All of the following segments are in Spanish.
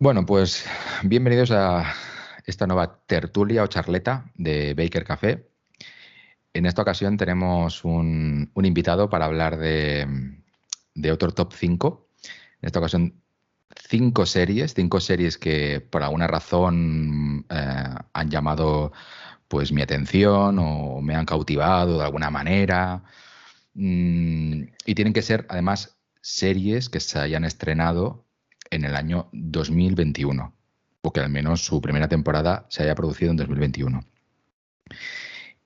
Bueno, pues bienvenidos a esta nueva tertulia o charleta de Baker Café. En esta ocasión tenemos un invitado para hablar de otro top 5. En esta ocasión, cinco series que por alguna razón han llamado pues mi atención o me han cautivado de alguna manera. Y tienen que ser, además, series que se hayan estrenado en el año 2021, o que al menos su primera temporada se haya producido en 2021.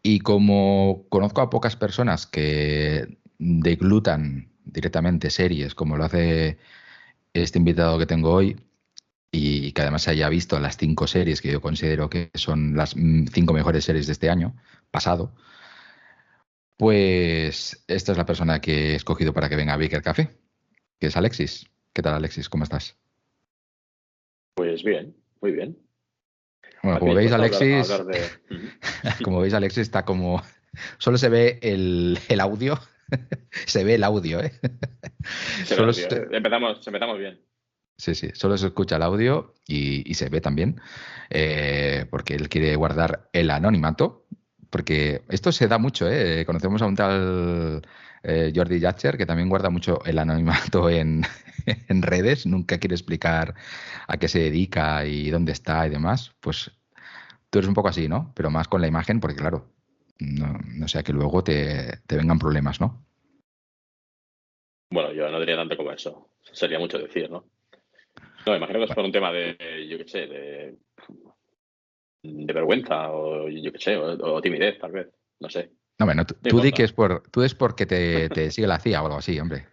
Y como conozco a pocas personas que deglutan directamente series, como lo hace este invitado que tengo hoy, y que además se haya visto las 5 series que yo considero que son las 5 mejores series de este año pasado, pues esta es la persona que he escogido para que venga a Baker Café, que es Alexis. ¿Qué tal, Alexis? ¿Cómo estás? Pues bien, muy bien. Bueno, Aquí como veis, dispuesto a Alexis, hablar de... Ujú. como veis, Alexis está como... Solo se ve el audio. Se ve el audio, ¿eh? Se ve Solo audio, se... ¿eh? Empezamos bien. Sí, sí, solo se escucha el audio y se ve también, porque él quiere guardar el anonimato, porque esto se da mucho, ¿eh? Conocemos a un tal Jordi Yatcher que también guarda mucho el anonimato en redes, nunca quiere explicar a qué se dedica y dónde está y demás. Pues tú eres un poco así, ¿no? Pero más con la imagen, porque claro, no sea que luego te vengan problemas, ¿no? Bueno, yo no diría tanto como eso. Sería mucho decir, ¿no? No, imagino que es Bueno, por un tema de, yo qué sé, de vergüenza o yo qué sé, o timidez, tal vez. No sé. no, bueno, No tú di que importa. tú es porque te sigue la CIA o algo así, hombre.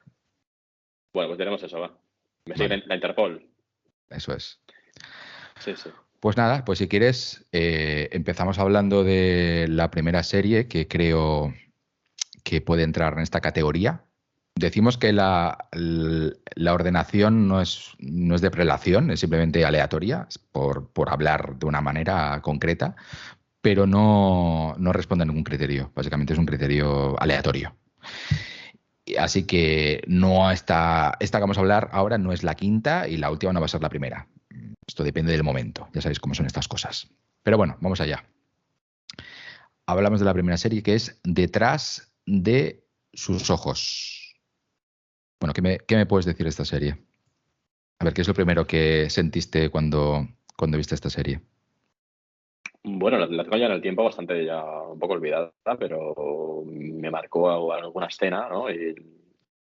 Bueno, pues tenemos eso, va. Me sigue Vale, la Interpol. eso es. Sí, sí. Pues nada, pues si quieres, empezamos hablando de la primera serie que creo que puede entrar en esta categoría. Decimos que la ordenación no es de prelación, es simplemente aleatoria, es por hablar de una manera concreta, pero no responde a ningún criterio. Básicamente es un criterio aleatorio. Así que no esta que vamos a hablar ahora no es la quinta y la última no va a ser la primera. Esto depende del momento, ya sabéis cómo son estas cosas. Pero bueno, vamos allá. Hablamos de la primera serie que es Detrás de sus ojos. Bueno, ¿qué me puedes decir de esta serie? A ver, ¿qué es lo primero que sentiste cuando viste esta serie? Bueno, la tengo ya en el tiempo bastante ya un poco olvidada, pero me marcó alguna escena, ¿no? Y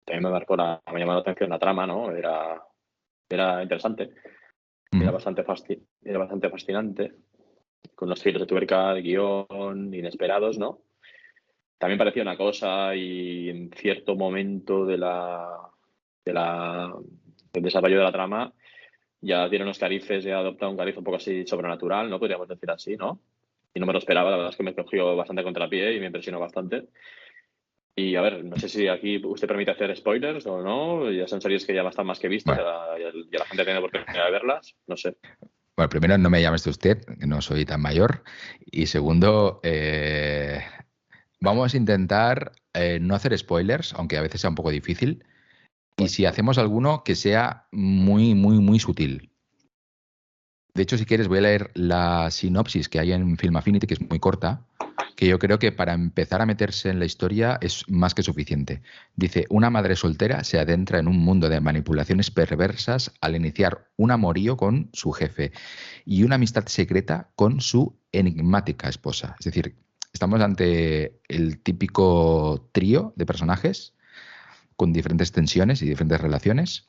también me llamó la atención la trama, ¿no? Era interesante. Mm. Era bastante fascinante, con los giros de tuerca, de guión, inesperados, ¿no? También parecía una cosa y en cierto momento de la, del desarrollo de la trama ya tiene unos carices, ya adopta un cariz un poco así sobrenatural, ¿no? Podríamos decir así, ¿no? Y no me lo esperaba, la verdad es que me cogió bastante contrapié y me impresionó bastante. Y a ver, no sé si aquí usted permite hacer spoilers o no, ya son series que ya están más que vistas, Bueno, ya la gente tiene oportunidad de verlas, no sé. bueno, primero no me llames de usted, que no soy tan mayor. Y segundo, vamos a intentar no hacer spoilers, aunque a veces sea un poco difícil. Y si Bueno, hacemos alguno, que sea muy, muy, muy sutil. De hecho, si quieres, voy a leer la sinopsis que hay en Film Affinity, que es muy corta, que yo creo que para empezar a meterse en la historia es más que suficiente. Dice, una madre soltera se adentra en un mundo de manipulaciones perversas al iniciar un amorío con su jefe y una amistad secreta con su enigmática esposa. Es decir, estamos ante el típico trío de personajes con diferentes tensiones y diferentes relaciones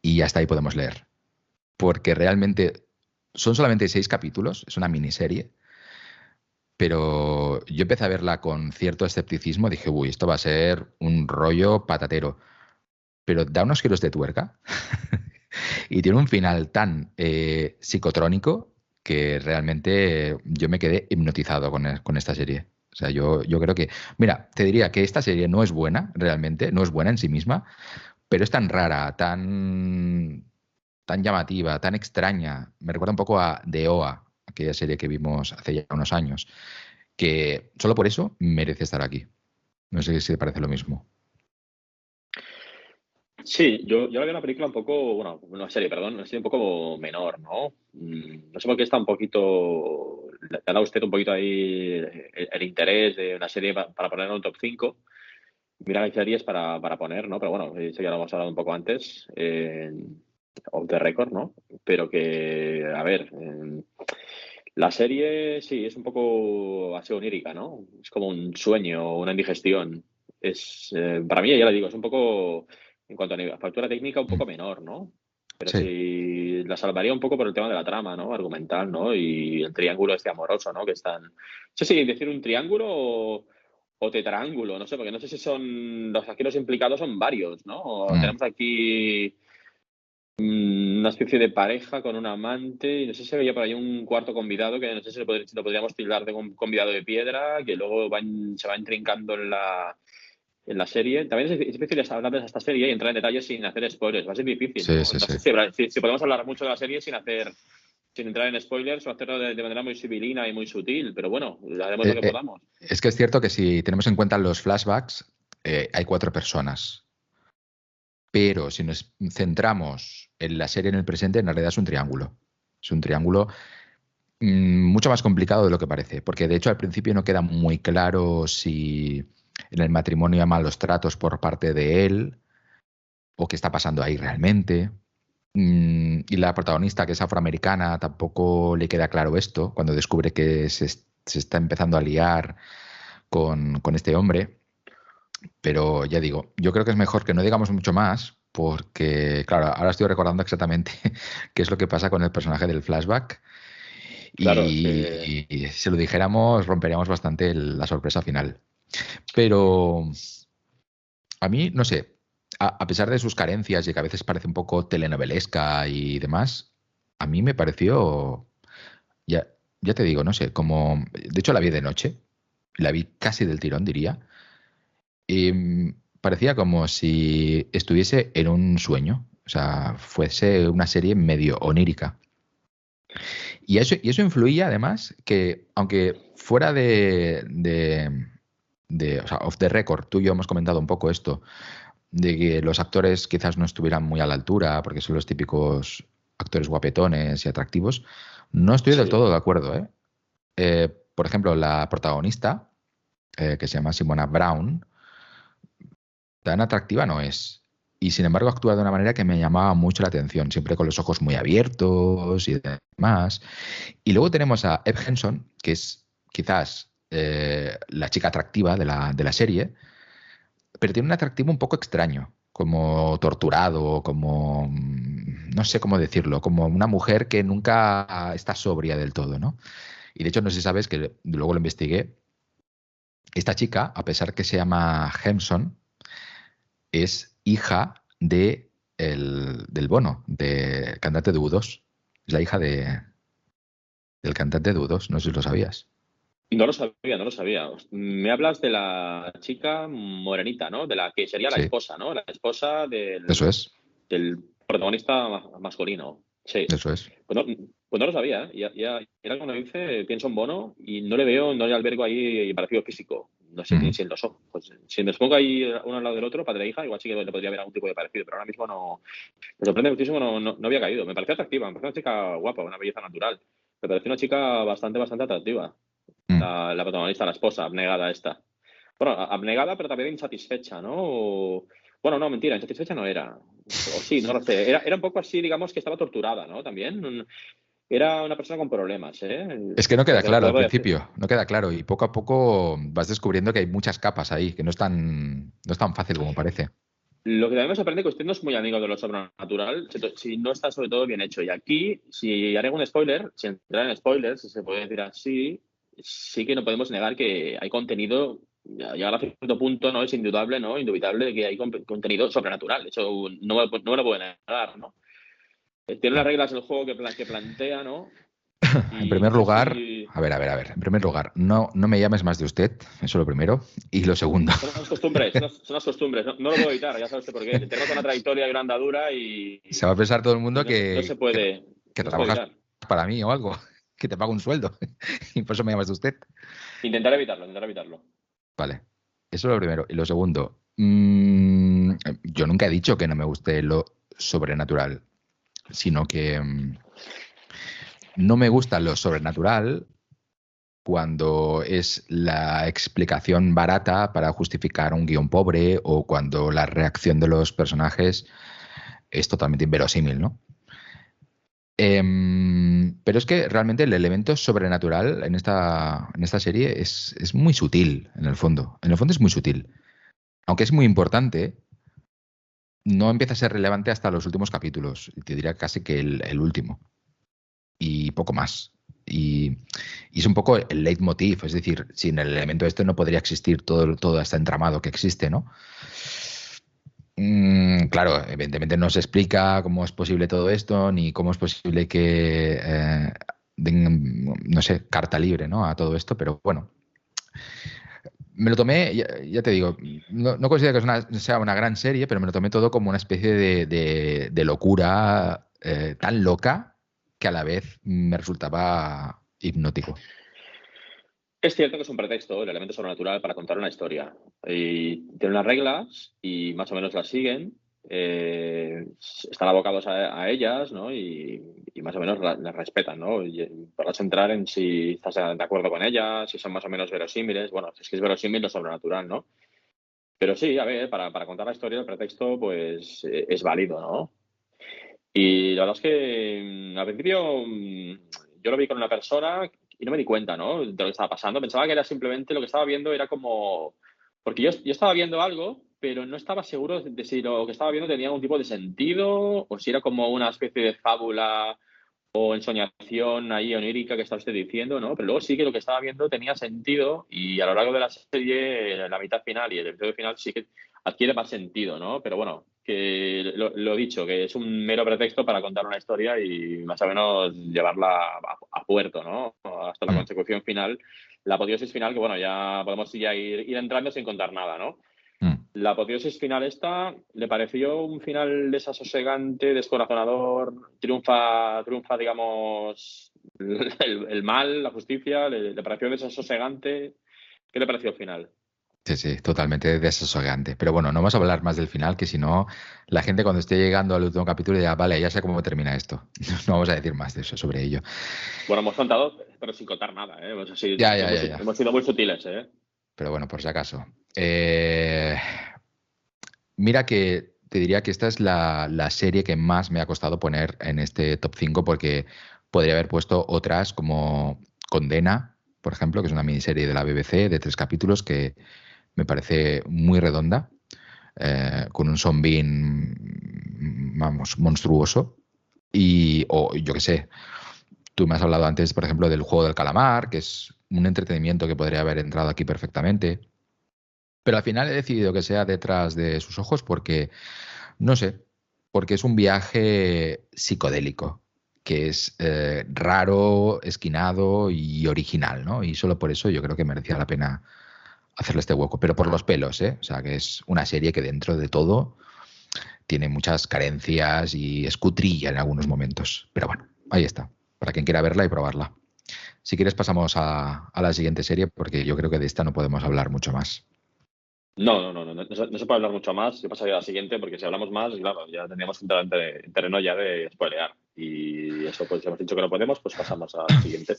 y hasta ahí podemos leer. Porque realmente son solamente 6 capítulos, es una miniserie, pero yo empecé a verla con cierto escepticismo, dije, uy, esto va a ser un rollo patatero, pero da unos giros de tuerca y tiene un final tan psicotrónico que realmente yo me quedé hipnotizado con esta serie. O sea, yo creo que, mira, te diría que esta serie no es buena, realmente, no es buena en sí misma, pero es tan rara, tan llamativa, tan extraña. Me recuerda un poco a The OA, aquella serie que vimos hace ya unos años, que solo por eso merece estar aquí. No sé si te parece lo mismo. Sí, yo la veo una película un poco, bueno, una serie, perdón, una serie un poco menor, ¿no? No sé por qué está un poquito, le ha dado usted un poquito ahí el interés de una serie para poner en un top 5. Mira, hay series para poner, ¿no? Pero bueno, eso ya lo hemos hablado un poco antes, off the record, ¿no? Pero que, a ver, la serie sí, es un poco así onírica, ¿no? Es como un sueño, una indigestión. Para mí, ya le digo, es un poco, en cuanto a factura técnica, un poco menor, ¿no? Pero Sí. sí la salvaría un poco por el tema de la trama, ¿no? Argumental, ¿no? Y el triángulo este amoroso, ¿no? Que están. No sé si decir un triángulo o tetraángulo, no sé, porque no sé si son. Aquí los implicados son varios, ¿no? Mm. Tenemos aquí una especie de pareja con un amante, y no sé si había por ahí un cuarto convidado, que no sé si lo podríamos tildar de un convidado de piedra, que luego se va intrincando en la serie. También es difícil hablar de esta serie y entrar en detalles sin hacer spoilers, va a ser difícil, Sí, ¿no? sí, No sí. sé si podemos hablar mucho de la serie sin entrar en spoilers o hacerlo de manera muy civilina y muy sutil, pero bueno, haremos lo Eh, que eh, podamos. es que es cierto que si tenemos en cuenta los flashbacks, hay 4 personas. Pero si nos centramos en la serie en el presente, en realidad es un triángulo. Es un triángulo mucho más complicado de lo que parece, porque de hecho al principio no queda muy claro si en el matrimonio hay malos tratos por parte de él o qué está pasando ahí realmente. Y la protagonista, que es afroamericana, tampoco le queda claro esto cuando descubre que se está empezando a liar con este hombre. Pero ya digo, yo creo que es mejor que no digamos mucho más, porque, claro, ahora estoy recordando exactamente qué es lo que pasa con el personaje del flashback. Claro, es que Y si lo dijéramos, romperíamos bastante la sorpresa final. Pero a mí, no sé, a pesar de sus carencias y que a veces parece un poco telenovelesca y demás, a mí me pareció, ya, ya te digo, no sé, como, de hecho la vi de noche, la vi casi del tirón, diría, y parecía como si estuviese en un sueño, o sea, fuese una serie medio onírica. Y eso influía además que, aunque fuera o sea, off the record, tú y yo hemos comentado un poco esto, de que los actores quizás no estuvieran muy a la altura, porque son los típicos actores guapetones y atractivos, no estoy del sí. todo de acuerdo, ¿eh? Por ejemplo, la protagonista, que se llama Simona Brown, tan atractiva no es. Y sin embargo actúa de una manera que me llamaba mucho la atención, siempre con los ojos muy abiertos y demás. Y luego tenemos a Eb Henson, que es quizás la chica atractiva de la serie, pero tiene un atractivo un poco extraño, como torturado, como, no sé cómo decirlo, como una mujer que nunca está sobria del todo, ¿no? Y de hecho, no sé si sabes que luego lo investigué. Esta chica, a pesar que se llama Henson, es hija del Bono, de cantante de U2. Es la hija del cantante de U2, no sé si lo sabías. No lo sabía, no lo sabía. Me hablas de la chica morenita, ¿no? De la que sería la Sí, esposa, ¿no? La esposa eso es, del protagonista masculino. Sí. eso es. Pues no lo sabía, ¿eh? Y ahora cuando dice, pienso en Bono y no le albergo ahí parecido físico. No sé Mm. si en los ojos. Pues, si me los pongo ahí uno al lado del otro, padre e hija, igual sí que le podría haber algún tipo de parecido, pero ahora mismo no. Me sorprende muchísimo, no había caído. Me parecía atractiva, me parecía una chica guapa, una belleza natural. Me pareció una chica bastante, bastante atractiva. Mm. La protagonista, la esposa, abnegada esta. Bueno, abnegada, pero también insatisfecha, ¿no? Bueno, no, mentira, insatisfecha no era. O sí, no lo sé. Era un poco así, digamos, que estaba torturada, ¿no? También. Era una persona con problemas, ¿eh? Es que no queda Te claro al lo voy a decir. principio, no queda claro y poco a poco vas descubriendo que hay muchas capas ahí, que no es tan fácil como parece. Lo que también me sorprende es que usted no es muy amigo de lo sobrenatural, si no está sobre todo bien hecho. Y aquí, si haré un spoiler, si entrar en spoilers, si se puede decir así, sí que no podemos negar que hay contenido, llegar a cierto punto, ¿no? Es indudable, ¿no? Indubitable de que hay contenido sobrenatural. Eso no me lo puedo negar, ¿no? Tiene las No. reglas del juego que plantea, ¿no? En Y primer no sé lugar, si a ver. En primer lugar, no me llames más de usted, eso es lo primero. Y lo segundo, son las costumbres, son las costumbres. No lo puedo evitar, ya sabes usted por qué. Tenemos una trayectoria y una andadura se va a pensar todo el y mundo no se puede, que no se puede trabajas evitar. para mí o algo, que te pago un sueldo. Y por eso me llamas de usted. Intentar evitarlo, intentar evitarlo. Vale, eso es lo primero. Y lo segundo, yo nunca he dicho que no me guste lo sobrenatural, sino que no me gusta lo sobrenatural cuando es la explicación barata para justificar un guión pobre o cuando la reacción de los personajes es totalmente inverosímil, ¿no? Pero es que realmente el elemento sobrenatural en esta serie es muy sutil, en el fondo. En el fondo es muy sutil. Aunque es muy importante, no empieza a ser relevante hasta los últimos capítulos. Te diría casi que el último. Y poco más. Y es un poco el leitmotiv. Es decir, sin el elemento este no podría existir todo este entramado que existe, ¿no? Claro, evidentemente no se explica cómo es posible todo esto, ni cómo es posible que den, no sé, carta libre, ¿no? A todo esto, pero bueno. Me lo tomé, ya te digo, no considero que sea una gran serie, pero me lo tomé todo como una especie de locura tan loca que a la vez me resultaba hipnótico. Es cierto que es un pretexto, el elemento sobrenatural, para contar una historia. Y tiene unas reglas y más o menos las siguen. Están abocados a ellas, ¿no? Y más o menos las respetan, ¿no? Y podrás entrar en si estás de acuerdo con ellas, si son más o menos verosímiles. Bueno, si es que es verosímil lo sobrenatural, ¿no? Pero sí, a ver, para contar la historia, el pretexto, pues, es válido, ¿no? Y la verdad es que al principio yo lo vi con una persona y no me di cuenta, ¿no? De lo que estaba pasando. Pensaba que era simplemente lo que estaba viendo era como... Porque yo estaba viendo algo, pero no estaba seguro de si lo que estaba viendo tenía algún tipo de sentido o si era como una especie de fábula o ensoñación ahí onírica que está usted diciendo, ¿no? Pero luego sí que lo que estaba viendo tenía sentido y a lo largo de la serie, la mitad final y el episodio final sí que adquiere más sentido, ¿no? Pero bueno, que lo dicho, que es un mero pretexto para contar una historia y más o menos llevarla a puerto, ¿no? Hasta la consecución final, la apoteosis final, que bueno, ya podemos ya ir entrando sin contar nada, ¿no? La apoteosis final esta le pareció un final desasosegante, descorazonador, triunfa, digamos, el mal, la justicia, le pareció desasosegante. ¿Qué le pareció el final? Sí, totalmente desasosegante. Pero bueno, no vamos a hablar más del final, que si no, la gente cuando esté llegando al último capítulo dirá, vale, ya sé cómo termina esto. No vamos a decir más de eso, sobre ello. Bueno, hemos contado, pero sin contar nada, ¿eh? Ya. Hemos sido muy sutiles, ¿eh? Pero bueno, por si acaso. Mira que te diría que esta es la serie que más me ha costado poner en este top 5 porque podría haber puesto otras como Condena, por ejemplo, que es una miniserie de la BBC de 3 capítulos que me parece muy redonda, con un zombie, vamos, monstruoso. O yo qué sé, tú me has hablado antes, por ejemplo, del juego del calamar, que es un entretenimiento que podría haber entrado aquí perfectamente. Pero al final he decidido que sea detrás de sus ojos porque, no sé, porque es un viaje psicodélico, que es raro, esquinado y original, ¿no? Y solo por eso yo creo que merecía la pena hacerle este hueco, pero por los pelos, ¿eh? O sea, que es una serie que dentro de todo tiene muchas carencias y escutrilla en algunos momentos. Pero bueno, ahí está, para quien quiera verla y probarla. Si quieres pasamos a la siguiente serie porque yo creo que de esta no podemos hablar mucho más. No se puede hablar mucho más. Yo pasaría a la siguiente porque si hablamos más, claro, ya tendríamos que entrar en terreno ya de spoilear. Y eso, pues hemos dicho que no podemos, pues pasamos a la siguiente.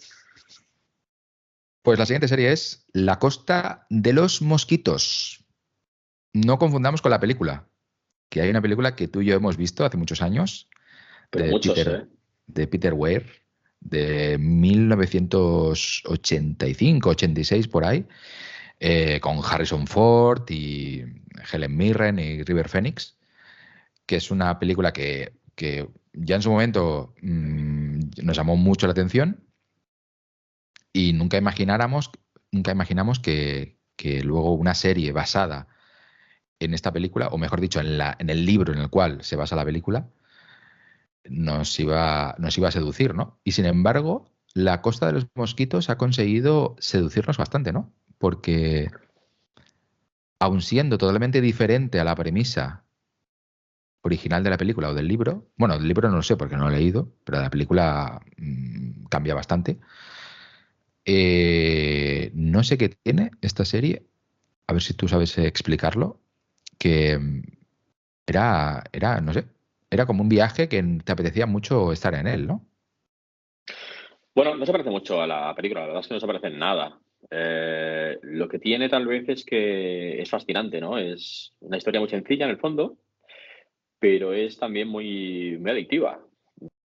Pues la siguiente serie es La Costa de los Mosquitos. No confundamos con la película, que hay una película que tú y yo hemos visto hace muchos años, Pero muchos, ¿eh? de Peter Weir, de 1985-86 por ahí, con Harrison Ford y Helen Mirren y River Phoenix, que es una película que ya en su momento nos llamó mucho la atención y nunca imaginamos que luego una serie basada en esta película, o mejor dicho, en el libro en el cual se basa la película, nos iba a seducir, ¿no? Y sin embargo, La Costa de los Mosquitos ha conseguido seducirnos bastante, ¿no? Porque aun siendo totalmente diferente a la premisa original de la película o del libro, bueno, del libro no lo sé porque no lo he leído, pero la película cambia bastante. No sé qué tiene esta serie, a ver si tú sabes explicarlo, que no sé, era como un viaje que te apetecía mucho estar en él, ¿no? Bueno, no se parece mucho a la película, la verdad es que no se parece en nada. Lo que tiene tal vez es que es fascinante, ¿no? Es una historia muy sencilla en el fondo, pero es también muy adictiva.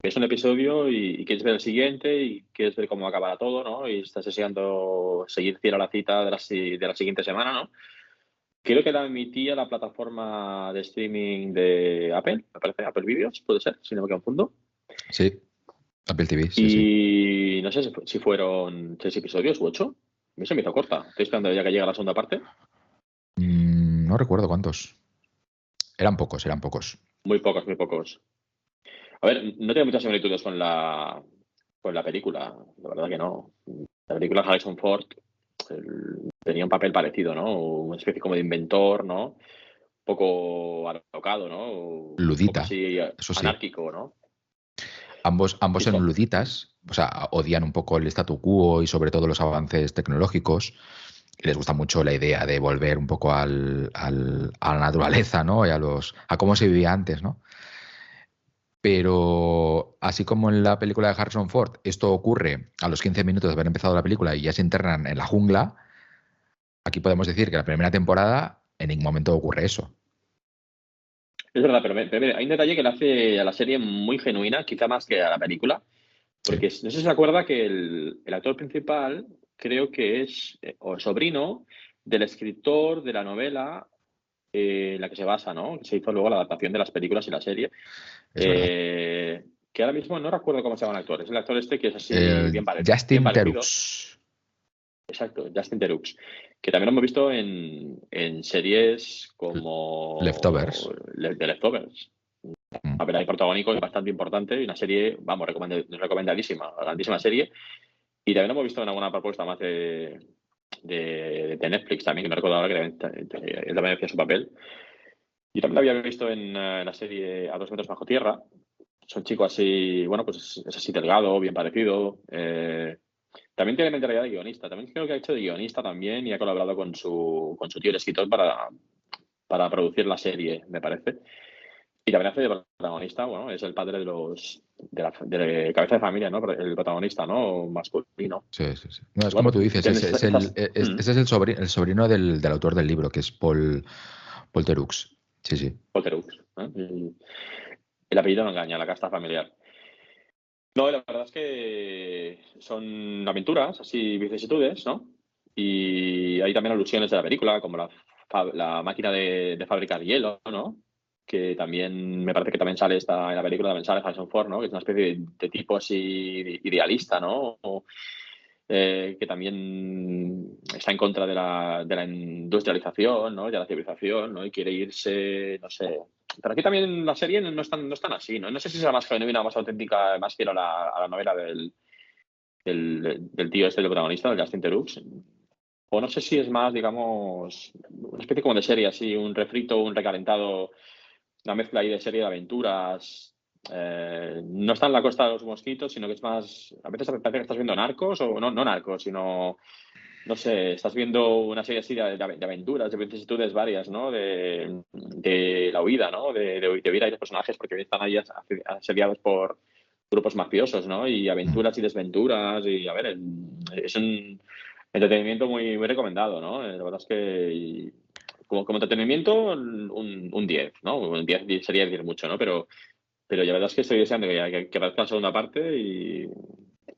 Ves un episodio y quieres ver el siguiente y quieres ver cómo acabará todo, ¿no? Y estás deseando seguir fiel a la cita de la siguiente semana, ¿no? Creo que la emitía la plataforma de streaming de Apple, me parece, Apple Videos, puede ser, si no me confundo. Sí, Apple TV, sí, sí. Y no sé si fueron 6 episodios u 8. A mí se me hizo corta. Estoy esperando ya que llega la segunda parte. No recuerdo cuántos. Eran pocos, eran pocos. Muy pocos, muy pocos. A ver, no tiene muchas similitudes con la película. La verdad que no. La película Harrison Ford tenía un papel parecido, ¿no? Una especie como de inventor, ¿no? Un poco alocado, ¿no? Un poco Ludita, así eso sí. anárquico, ¿no? Ambos son luditas, o sea, odian un poco el statu quo y sobre todo los avances tecnológicos. Y les gusta mucho la idea de volver un poco a la naturaleza, ¿no? Y a cómo se vivía antes, ¿no? Pero así como en la película de Harrison Ford, esto ocurre a los 15 minutos de haber empezado la película y ya se internan en la jungla, aquí podemos decir que la primera temporada en ningún momento ocurre eso. Es verdad, pero mira, hay un detalle que le hace a la serie muy genuina, quizá más que a la película. Sí, Porque no sé si se acuerda que el actor principal creo que es o sobrino del escritor de la novela en la que se basa, ¿no? Que se hizo luego la adaptación de las películas y la serie. es verdad. Que ahora mismo no recuerdo cómo se llama el actor. Es el actor este que es así El bien Justin parecido. Terux. Exacto, Justin Theroux. Que también lo hemos visto en series Leftovers. como The Leftovers. Mm. Papel ahí protagónico es bastante importante y una serie, vamos, recomendadísima, grandísima serie. Y también lo hemos visto en alguna propuesta más de Netflix también, que no recuerdo ahora que él también hacía su papel. Y también lo había visto en la serie A 2 metros bajo tierra. Es un chico así, bueno, pues es así delgado, bien parecido. También tiene mentalidad de guionista. También creo que ha hecho de guionista también y ha colaborado con su tío el escritor para producir la serie, me parece. Y también hace de protagonista, bueno, es el padre de cabeza de familia, ¿no? El protagonista, ¿no? Masculino. Sí, sí, sí. No, es Bueno, como tú pues dices, tienes ese es el sobrino del autor del libro, que es Paul Terux. Sí, sí. Polterux, ¿eh? Y el apellido no engaña, la casta familiar. No, la verdad es que son aventuras, así vicisitudes, ¿no? Y hay también alusiones de la película, como la máquina de fabricar hielo, ¿no? Que también, me parece que también sale en la película, también sale Harrison Ford, ¿no? Que es una especie de tipo así idealista, ¿no? Que también está en contra de la industrialización, ¿no? De la civilización, ¿no? Y quiere irse, no sé. Pero aquí también la serie no están así, ¿no? No sé si será más genuina, más auténtica, más fiel a la novela del tío este, del protagonista, del Justin Theroux. O no sé si es más, digamos, una especie como de serie, así, un refrito, un recalentado, una mezcla ahí de serie de aventuras. No está en la costa de los mosquitos, sino que es más. A veces parece que estás viendo narcos, o no narcos, sino. No sé, estás viendo una serie así de aventuras, de vicisitudes varias, ¿no? De la huida, ¿no? De huir a los personajes porque están ahí asediados por grupos mafiosos, ¿no? Y Mm. aventuras y desventuras. Y a ver, es un entretenimiento muy recomendado, ¿no? La verdad es que como entretenimiento, un 10, ¿no? Un 10 sería decir mucho, ¿no? Pero la verdad es que estoy deseando que aparezca la segunda parte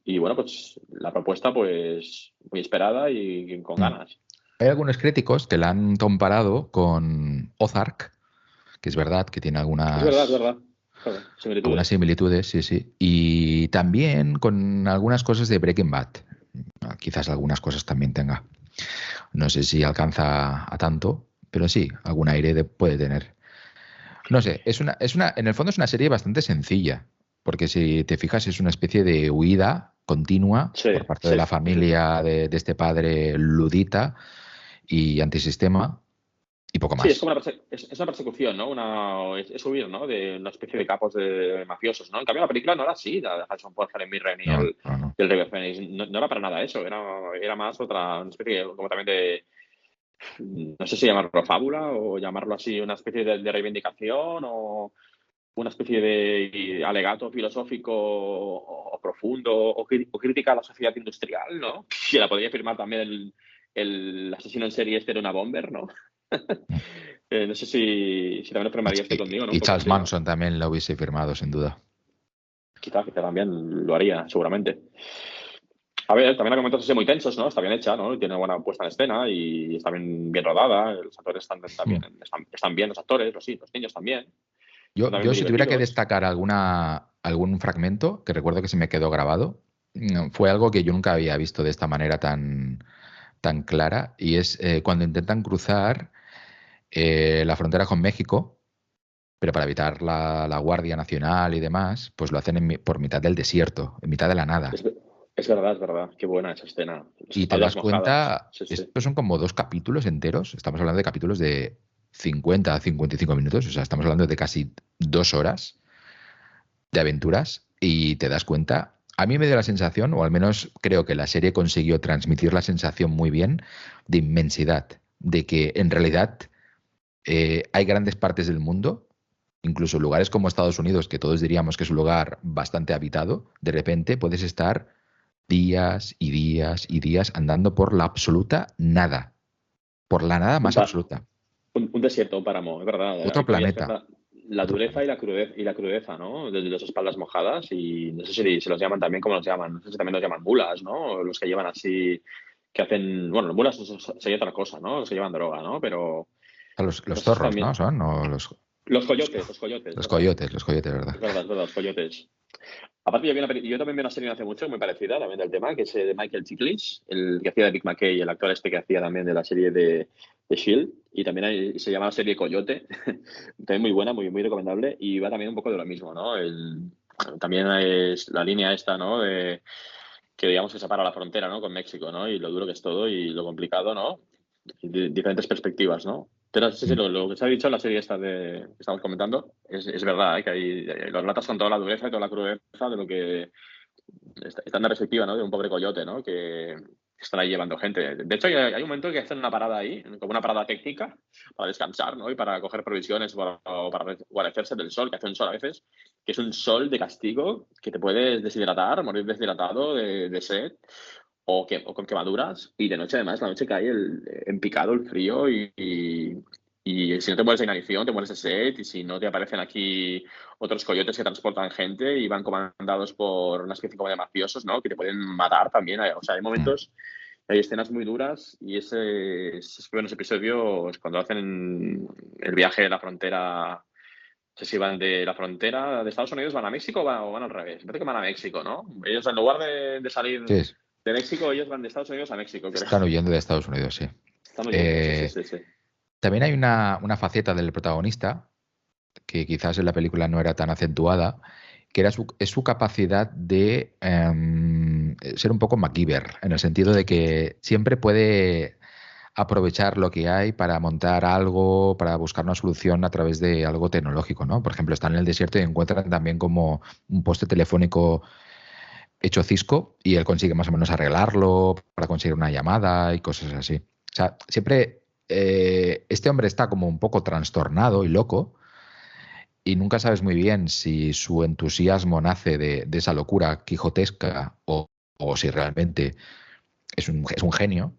y bueno, pues la propuesta, pues muy esperada y con Mm. ganas. Hay algunos críticos que la han comparado con Ozark, que es verdad que tiene Es verdad, es verdad. Claro, algunas similitudes. similitudes, sí, sí. Y también con algunas cosas de Breaking Bad. Quizás algunas cosas también tenga. No sé si alcanza a tanto, pero sí, algún aire puede tener. No sé, en el fondo es una serie bastante sencilla, porque si te fijas es una especie de huida continua Sí, por parte de sí, la sí, sí. familia de este padre ludita y antisistema y poco Sí, es más. como es una persecución, ¿no? Es huir, ¿no? De una especie de capos de mafiosos, ¿no? En cambio, la película no era así, la de Harrison Ford, Helen Mirren y No, el, no, no. y el River Phoenix. No era para nada eso, era más una especie como también no sé si llamarlo fábula o llamarlo así una especie de reivindicación o una especie de alegato filosófico o profundo o crítica a la sociedad industrial, ¿no? Que la podría firmar también el asesino en serie este de una bomber, ¿no? No sé si también lo firmaría este conmigo, ¿no? Un Y poco Charles así, ¿no? Manson también lo hubiese firmado, sin duda. Quizá también lo haría, seguramente. A ver, también argumentos así muy tensos, ¿no? Está bien hecha, ¿no? Tiene buena puesta en escena y está bien rodada. Los actores Hmm. están bien, los actores, los niños también. Son también Yo muy si tuviera que divertidos. destacar algún fragmento, que recuerdo que se me quedó grabado, fue algo que yo nunca había visto de esta manera tan clara, y es cuando intentan cruzar la frontera con México, pero para evitar la Guardia Nacional y demás, pues lo hacen por mitad del desierto, en mitad de la nada. Es, es verdad, es verdad. Qué buena esa escena. Las Y te espaldas das mojadas. cuenta, Sí, sí. estos son como 2 capítulos enteros, estamos hablando de capítulos de 50 a 55 minutos, o sea, estamos hablando de casi 2 horas de aventuras y te das cuenta. A mí me dio la sensación, o al menos creo que la serie consiguió transmitir la sensación muy bien, de inmensidad, de que en realidad hay grandes partes del mundo, incluso lugares como Estados Unidos, que todos diríamos que es un lugar bastante habitado, de repente puedes estar días y días y días andando por la absoluta nada, por la nada Un, más pa- absoluta. un desierto, un páramo, es verdad. Otro Ahí podías ver planeta, la otro dureza planeta. y la crudeza, ¿no? De las espaldas mojadas y no sé si se los llaman también como los llaman. No sé si también los llaman mulas, ¿no? Los que llevan así, que hacen, bueno, mulas sería otra cosa, ¿no? Los que llevan droga, ¿no? Pero Los esos zorros, ¿no? también. Son, o Los coyotes, los coyotes, ¿verdad? es verdad, los coyotes. Aparte, yo también vi una serie no hace mucho muy parecida también del tema, que es de Michael Chiklis, el que hacía de Big McKay, el actor este que hacía también de la serie de Shield, y también se llama la serie Coyote, también muy buena, muy recomendable, y va también un poco de lo mismo, ¿no? También es la línea esta, ¿no? De, que digamos que separa la frontera, ¿no? Con México, ¿no? Y lo duro que es todo y lo complicado, ¿no? Y diferentes perspectivas, ¿no? Pero sí, sí, Mm. lo que se ha dicho en la serie esta que estamos comentando es verdad, ¿eh? Que hay, los relatas con toda la dureza y toda la crudeza de lo que está en la perspectiva, ¿no? De un pobre coyote, ¿no? Que están ahí llevando gente. De hecho, hay un momento que hacen una parada ahí, como una parada técnica, para descansar, ¿no? Y para coger provisiones o para guarecerse del sol, que hace un sol a veces, que es un sol de castigo, que te puedes deshidratar, morir deshidratado de sed o con quemaduras. Y de noche, además, la noche cae en picado el frío y si no te mueres de inanición, te mueres de sed. Y si no te aparecen aquí otros coyotes que transportan gente y van comandados por una especie como de mafiosos, ¿no? Que te pueden matar también. O sea, hay Mm. momentos, hay escenas muy duras y esos primeros episodios, cuando hacen el viaje de la frontera, no sé si van de la frontera de Estados Unidos, van a México o van al revés. Parece que van a México, ¿no? Ellos, en lugar de salir Sí, de México, ellos van de Estados Unidos a México, creo. están huyendo de Estados Unidos, sí. Están huyendo, sí, sí, Eh, sí, sí. También hay una faceta del protagonista que quizás en la película no era tan acentuada, que es su capacidad de ser un poco MacGyver, en el sentido de que siempre puede aprovechar lo que hay para montar algo, para buscar una solución a través de algo tecnológico, ¿no? Por ejemplo, están en el desierto y encuentran también como un poste telefónico hecho cisco y él consigue más o menos arreglarlo para conseguir una llamada y cosas así. O sea, siempre este hombre está como un poco trastornado y loco y nunca sabes muy bien si su entusiasmo nace de esa locura quijotesca o si realmente es un genio,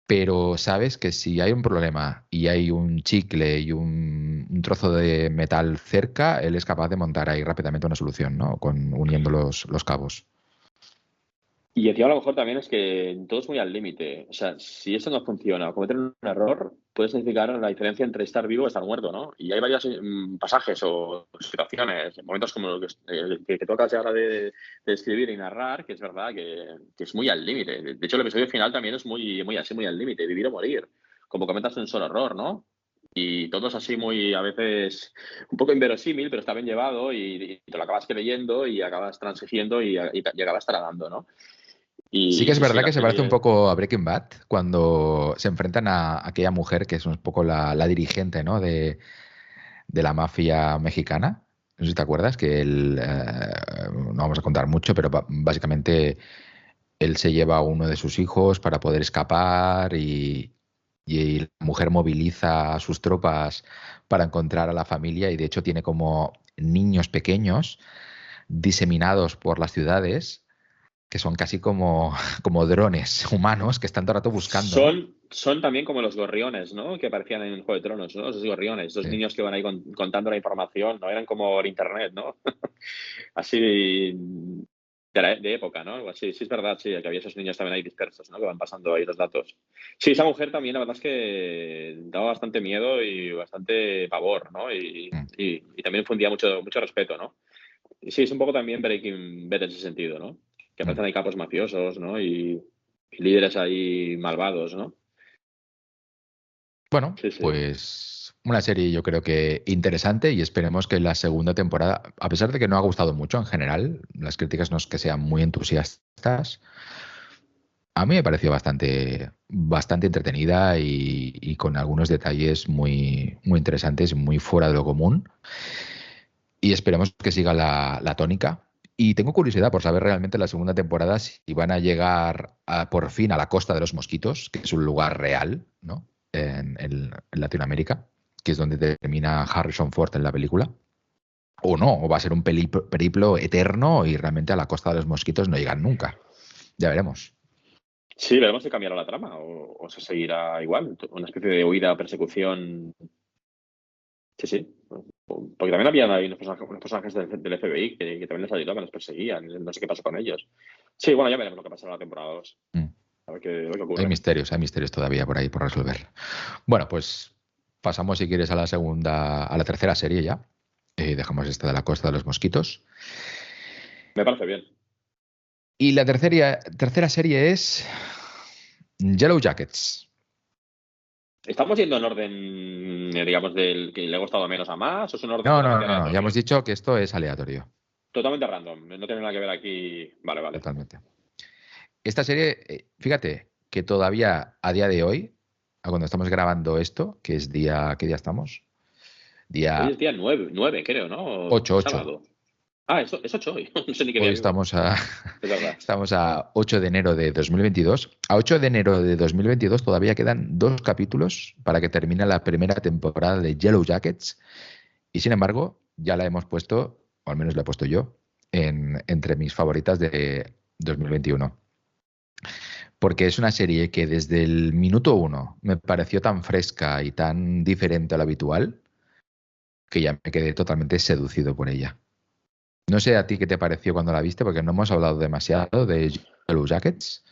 pero sabes que si hay un problema y hay un chicle y un trozo de metal cerca, él es capaz de montar ahí rápidamente una solución, ¿no? Uniendo los cabos. Y encima a lo mejor también es que todo es muy al límite. O sea, si eso no funciona o cometen un error, puede significar la diferencia entre estar vivo y estar muerto, ¿no? Y hay varios pasajes o situaciones, momentos como lo que tocas ahora de escribir y narrar, que es verdad que es muy al límite. De hecho, el episodio final también es muy así, muy al límite, vivir o morir. Como comentas un solo error, ¿no? Y todo es así muy, a veces, un poco inverosímil, pero está bien llevado y te lo acabas creyendo y acabas transigiendo y acabas tragando, ¿no? Sí que Y es sí, sí, verdad la que se parece un serie. poco a Breaking Bad cuando se enfrentan a aquella mujer que es un poco la dirigente, ¿no? De la mafia mexicana. No sé si te acuerdas que él, no vamos a contar mucho, pero básicamente él se lleva a uno de sus hijos para poder escapar y la mujer moviliza a sus tropas para encontrar a la familia y de hecho tiene como niños pequeños diseminados por las ciudades que son casi como, como drones humanos que están todo el rato buscando, ¿no? Son también como los gorriones, ¿no? Que aparecían en Juego de Tronos, ¿no? Esos gorriones, esos Sí. niños que van ahí contando la información, ¿no? Eran como el internet, ¿no? Así de época, ¿no? Algo así. Sí, es verdad, sí, que había esos niños también ahí dispersos, ¿no? Que van pasando ahí los datos. Sí, esa mujer también, la verdad es que daba bastante miedo y bastante pavor, ¿no? Mm, Y también infundía mucho respeto, ¿no? Y sí, es un poco también Breaking Bad en ese sentido, ¿no? Que mm. aparecen ahí capos mafiosos, ¿no? Y líderes ahí malvados, ¿no? Bueno, Sí, sí. pues una serie yo creo que interesante y esperemos que la segunda temporada, a pesar de que no ha gustado mucho en general, las críticas no es que sean muy entusiastas, a mí me pareció bastante entretenida y con algunos detalles muy interesantes, muy fuera de lo común. Y esperemos que siga la tónica. Y tengo curiosidad por saber realmente la segunda temporada si van a llegar por fin a la Costa de los Mosquitos, que es un lugar real, ¿no? En Latinoamérica, que es donde termina Harrison Ford en la película. O no, o va a ser un periplo eterno y realmente a la Costa de los Mosquitos no llegan nunca. Ya veremos. Sí, veremos si cambiará la trama o se seguirá igual. Una especie de huida, persecución. Sí, sí. Porque también habían ahí unos personajes del FBI que también les ayudaban, les perseguían. No sé qué pasó con ellos. Sí, bueno, ya veremos lo que pasa en la temporada 2. Mm. A ver qué ocurre. Hay misterios todavía por ahí por resolver. Bueno, pues pasamos si quieres a la segunda, a la tercera serie ya. Dejamos esta de la Costa de los Mosquitos. Me parece bien. Y la tercera serie es Yellow Jackets. ¿Estamos yendo en orden, digamos, del que le ha gustado menos a más o es un orden No, no, totalmente no, no. Ya hemos aleatorio? dicho que esto es aleatorio. Totalmente random. No tiene nada que ver aquí. Vale, vale. Totalmente. Esta serie, fíjate que todavía a día de hoy, a cuando estamos grabando esto, que es día, ¿qué día estamos? Hoy es Día día 9 creo, ¿no? 8. Sábado. Ah, es 8 hoy. No sé ni qué día Hoy vivo. estamos a, Es verdad. estamos a 8 de enero de 2022. A 8 de enero de 2022 todavía quedan 2 capítulos para que termine la primera temporada de Yellow Jackets. Y sin embargo, ya la hemos puesto, o al menos la he puesto yo, entre mis favoritas de 2021. Porque es una serie que desde el minuto 1 me pareció tan fresca y tan diferente a lo habitual que ya me quedé totalmente seducido por ella. No sé a ti qué te pareció cuando la viste, porque no hemos hablado demasiado de Yellow Jackets.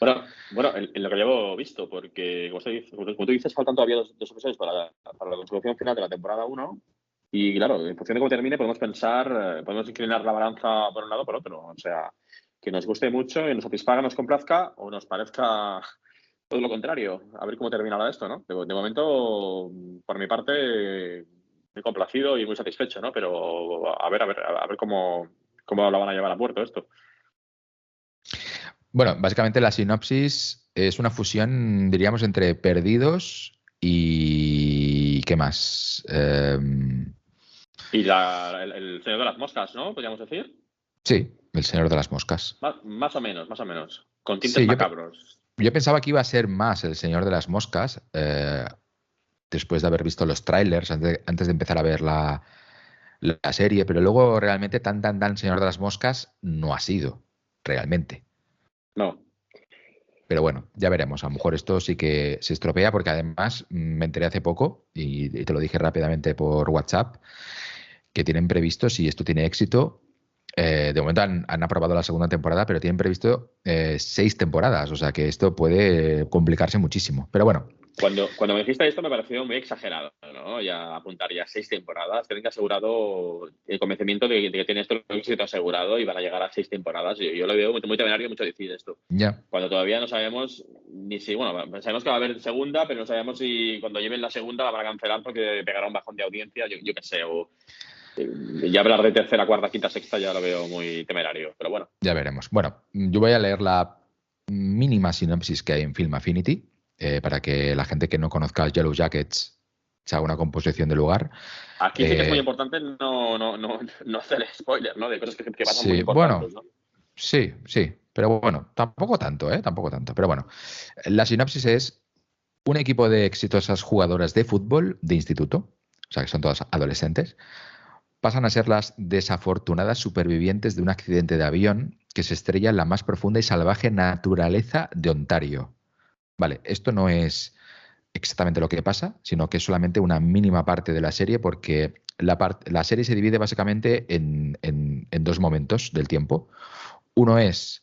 Bueno, en lo que llevo visto, porque como tú dices, faltan todavía dos episodios para la consecución final de la temporada 1. Y claro, en función de cómo termine, podemos pensar, podemos inclinar la balanza por un lado o por otro. O sea, que nos guste mucho y nos satisfaga, nos complazca o nos parezca todo lo contrario. A ver cómo terminará esto, ¿no? De momento, por mi parte, muy complacido y muy satisfecho, ¿no? Pero a ver cómo la van a llevar a puerto esto. Bueno, básicamente la sinopsis es una fusión, diríamos, entre Perdidos y... ¿Qué más? Y el Señor de las Moscas, ¿no? Podríamos decir. Sí, El Señor de las Moscas. Más o menos, más o menos. Con tintes Sí, macabros. yo pensaba que iba a ser más El Señor de las Moscas, después de haber visto los trailers, antes de empezar a ver la serie, pero luego realmente tan Señor de las Moscas no ha sido, realmente. No. Pero bueno, ya veremos. A lo mejor esto sí que se estropea porque además me enteré hace poco y te lo dije rápidamente por WhatsApp que tienen previsto, si esto tiene éxito, de momento han aprobado la segunda temporada, pero tienen previsto 6 temporadas, o sea que esto puede complicarse muchísimo. Pero bueno, Cuando me dijiste esto me pareció muy exagerado, ¿no? Ya apuntar ya 6 temporadas, que tenga asegurado el convencimiento de que tiene esto el éxito asegurado y van a llegar a 6 temporadas. Yo lo veo muy temerario, mucho decir esto. ya, Cuando todavía no sabemos ni si, bueno, sabemos que va a haber segunda, pero no sabemos si cuando lleven la segunda la van a cancelar porque pegará un bajón de audiencia, yo qué sé, o ya hablar de tercera, cuarta, quinta, sexta ya lo veo muy temerario, pero bueno. ya veremos. Bueno, yo voy a leer la mínima sinopsis que hay en Film Affinity para que la gente que no conozca Yellow Jackets se haga una composición de lugar. Aquí sí que es muy importante no hacer spoiler, ¿no? De cosas que pasan muy Sí, bueno, importantes, ¿no? sí, pero bueno, tampoco tanto, ¿eh? Tampoco tanto. Pero bueno, la sinopsis es Un equipo de exitosas jugadoras de fútbol de instituto, o sea que son todas adolescentes, pasan a ser las desafortunadas supervivientes de un accidente de avión que se estrella en la más profunda y salvaje naturaleza de Ontario. Vale, esto no es exactamente lo que pasa, sino que es solamente una mínima parte de la serie porque la serie se divide básicamente en dos momentos del tiempo. Uno es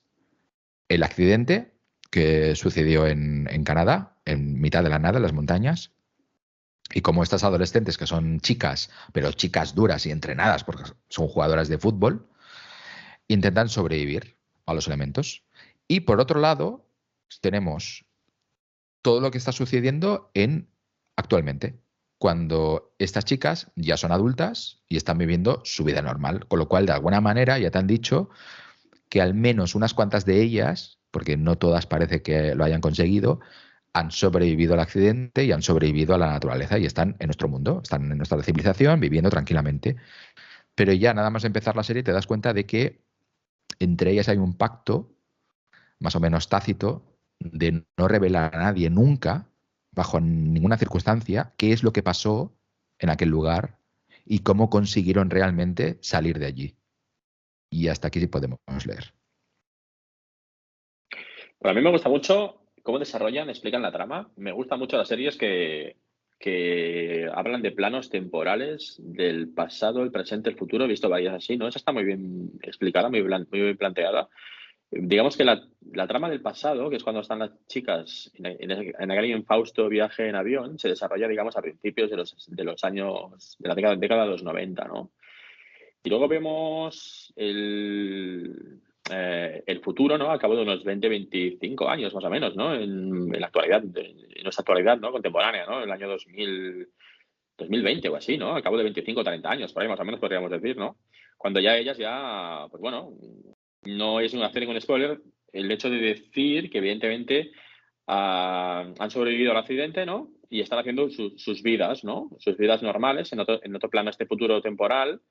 el accidente que sucedió en Canadá, en mitad de la nada, en las montañas, y como estas adolescentes que son chicas, pero chicas duras y entrenadas porque son jugadoras de fútbol, intentan sobrevivir a los elementos. Y por otro lado, tenemos todo lo que está sucediendo actualmente, cuando estas chicas ya son adultas y están viviendo su vida normal, con lo cual de alguna manera ya te han dicho que al menos unas cuantas de ellas, porque no todas parece que lo hayan conseguido, han sobrevivido al accidente y han sobrevivido a la naturaleza y están en nuestro mundo, están en nuestra civilización viviendo tranquilamente. Pero ya nada más empezar la serie te das cuenta de que entre ellas hay un pacto más o menos tácito de no revelar a nadie nunca, bajo ninguna circunstancia, qué es lo que pasó en aquel lugar y cómo consiguieron realmente salir de allí. Y hasta aquí sí podemos leer. Bueno, a mí me gusta mucho cómo desarrollan, explican la trama. Me gustan mucho las series que hablan de planos temporales del pasado, el presente, el futuro. He visto varias así, ¿no? Esa está muy bien explicada, muy bien planteada. Digamos que la trama del pasado, que es cuando están las chicas en aquel infausto viaje en avión, se desarrolla, digamos, a principios de los años, de la década de los 90, ¿no? Y luego vemos el futuro, ¿no? Al cabo de unos 20, 25 años, más o menos, ¿no? En la actualidad, en nuestra actualidad, ¿no? Contemporánea, ¿no? El año 2020 o así, ¿no? Al cabo de 25 o 30 años, por ahí más o menos podríamos decir, ¿no? Cuando ya ellas ya, pues bueno, no es hacer ningún spoiler, el hecho de decir que evidentemente han sobrevivido al accidente, ¿no? Y están haciendo sus vidas, ¿no? Sus vidas normales en otro plano, este futuro temporal.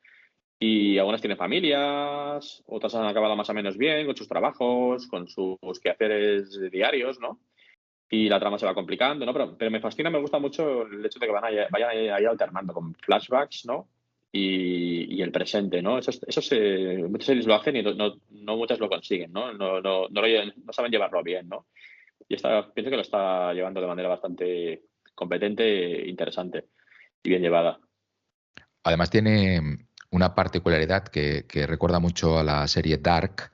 Y algunas tienen familias, otras han acabado más o menos bien con sus trabajos, con sus quehaceres diarios, ¿no? Y la trama se va complicando, ¿no? Pero me fascina, me gusta mucho el hecho de que vayan ahí alternando con flashbacks, ¿no? Y el presente, ¿no? Muchas series lo hacen y no muchas lo consiguen, ¿no? No saben llevarlo bien, ¿no? Y pienso que lo está llevando de manera bastante competente, interesante y bien llevada. Además tiene una particularidad que recuerda mucho a la serie Dark,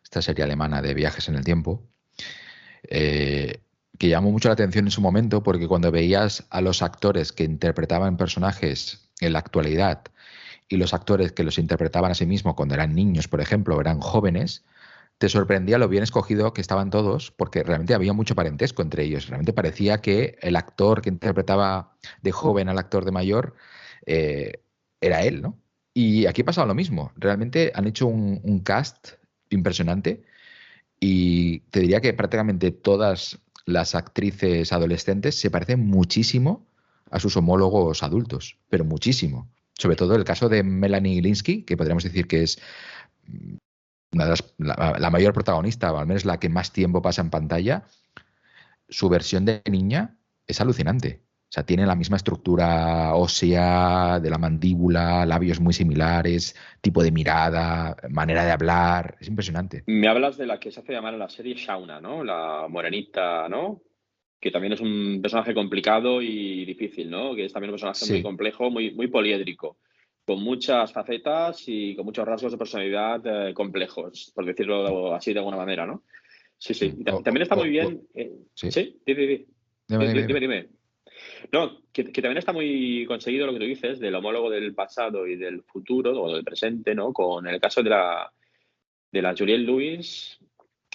esta serie alemana de viajes en el tiempo, que llamó mucho la atención en su momento porque cuando veías a los actores que interpretaban personajes en la actualidad y los actores que los interpretaban a sí mismos cuando eran niños, por ejemplo, eran jóvenes, te sorprendía lo bien escogido que estaban todos, porque realmente había mucho parentesco entre ellos. Realmente parecía que el actor que interpretaba de joven al actor de mayor eh, era él, ¿no? Y aquí ha pasado lo mismo. Realmente han hecho un cast impresionante y te diría que prácticamente todas las actrices adolescentes se parecen muchísimo a sus homólogos adultos, pero muchísimo. Sobre todo el caso de Melanie Linsky, que podríamos decir que es la mayor protagonista, o al menos la que más tiempo pasa en pantalla. Su versión de niña es alucinante. O sea, tiene la misma estructura ósea de la mandíbula, labios muy similares, tipo de mirada, manera de hablar. Es impresionante. Me hablas de la que se hace llamar en la serie Shauna, ¿no? La morenita, ¿no? Que también es un personaje complicado y difícil, ¿no? Que es también un personaje muy Sí, complejo, muy poliédrico, con muchas facetas y con muchos rasgos de personalidad complejos, por decirlo así de alguna manera, ¿no? Sí, sí. sí. Y también está muy bien. Sí. Sí, dime, Dime, dime, dime, dime. dime, dime. No, que también está muy conseguido lo que tú dices del homólogo del pasado y del futuro, o del presente, ¿no? Con el caso de la Juliette Lewis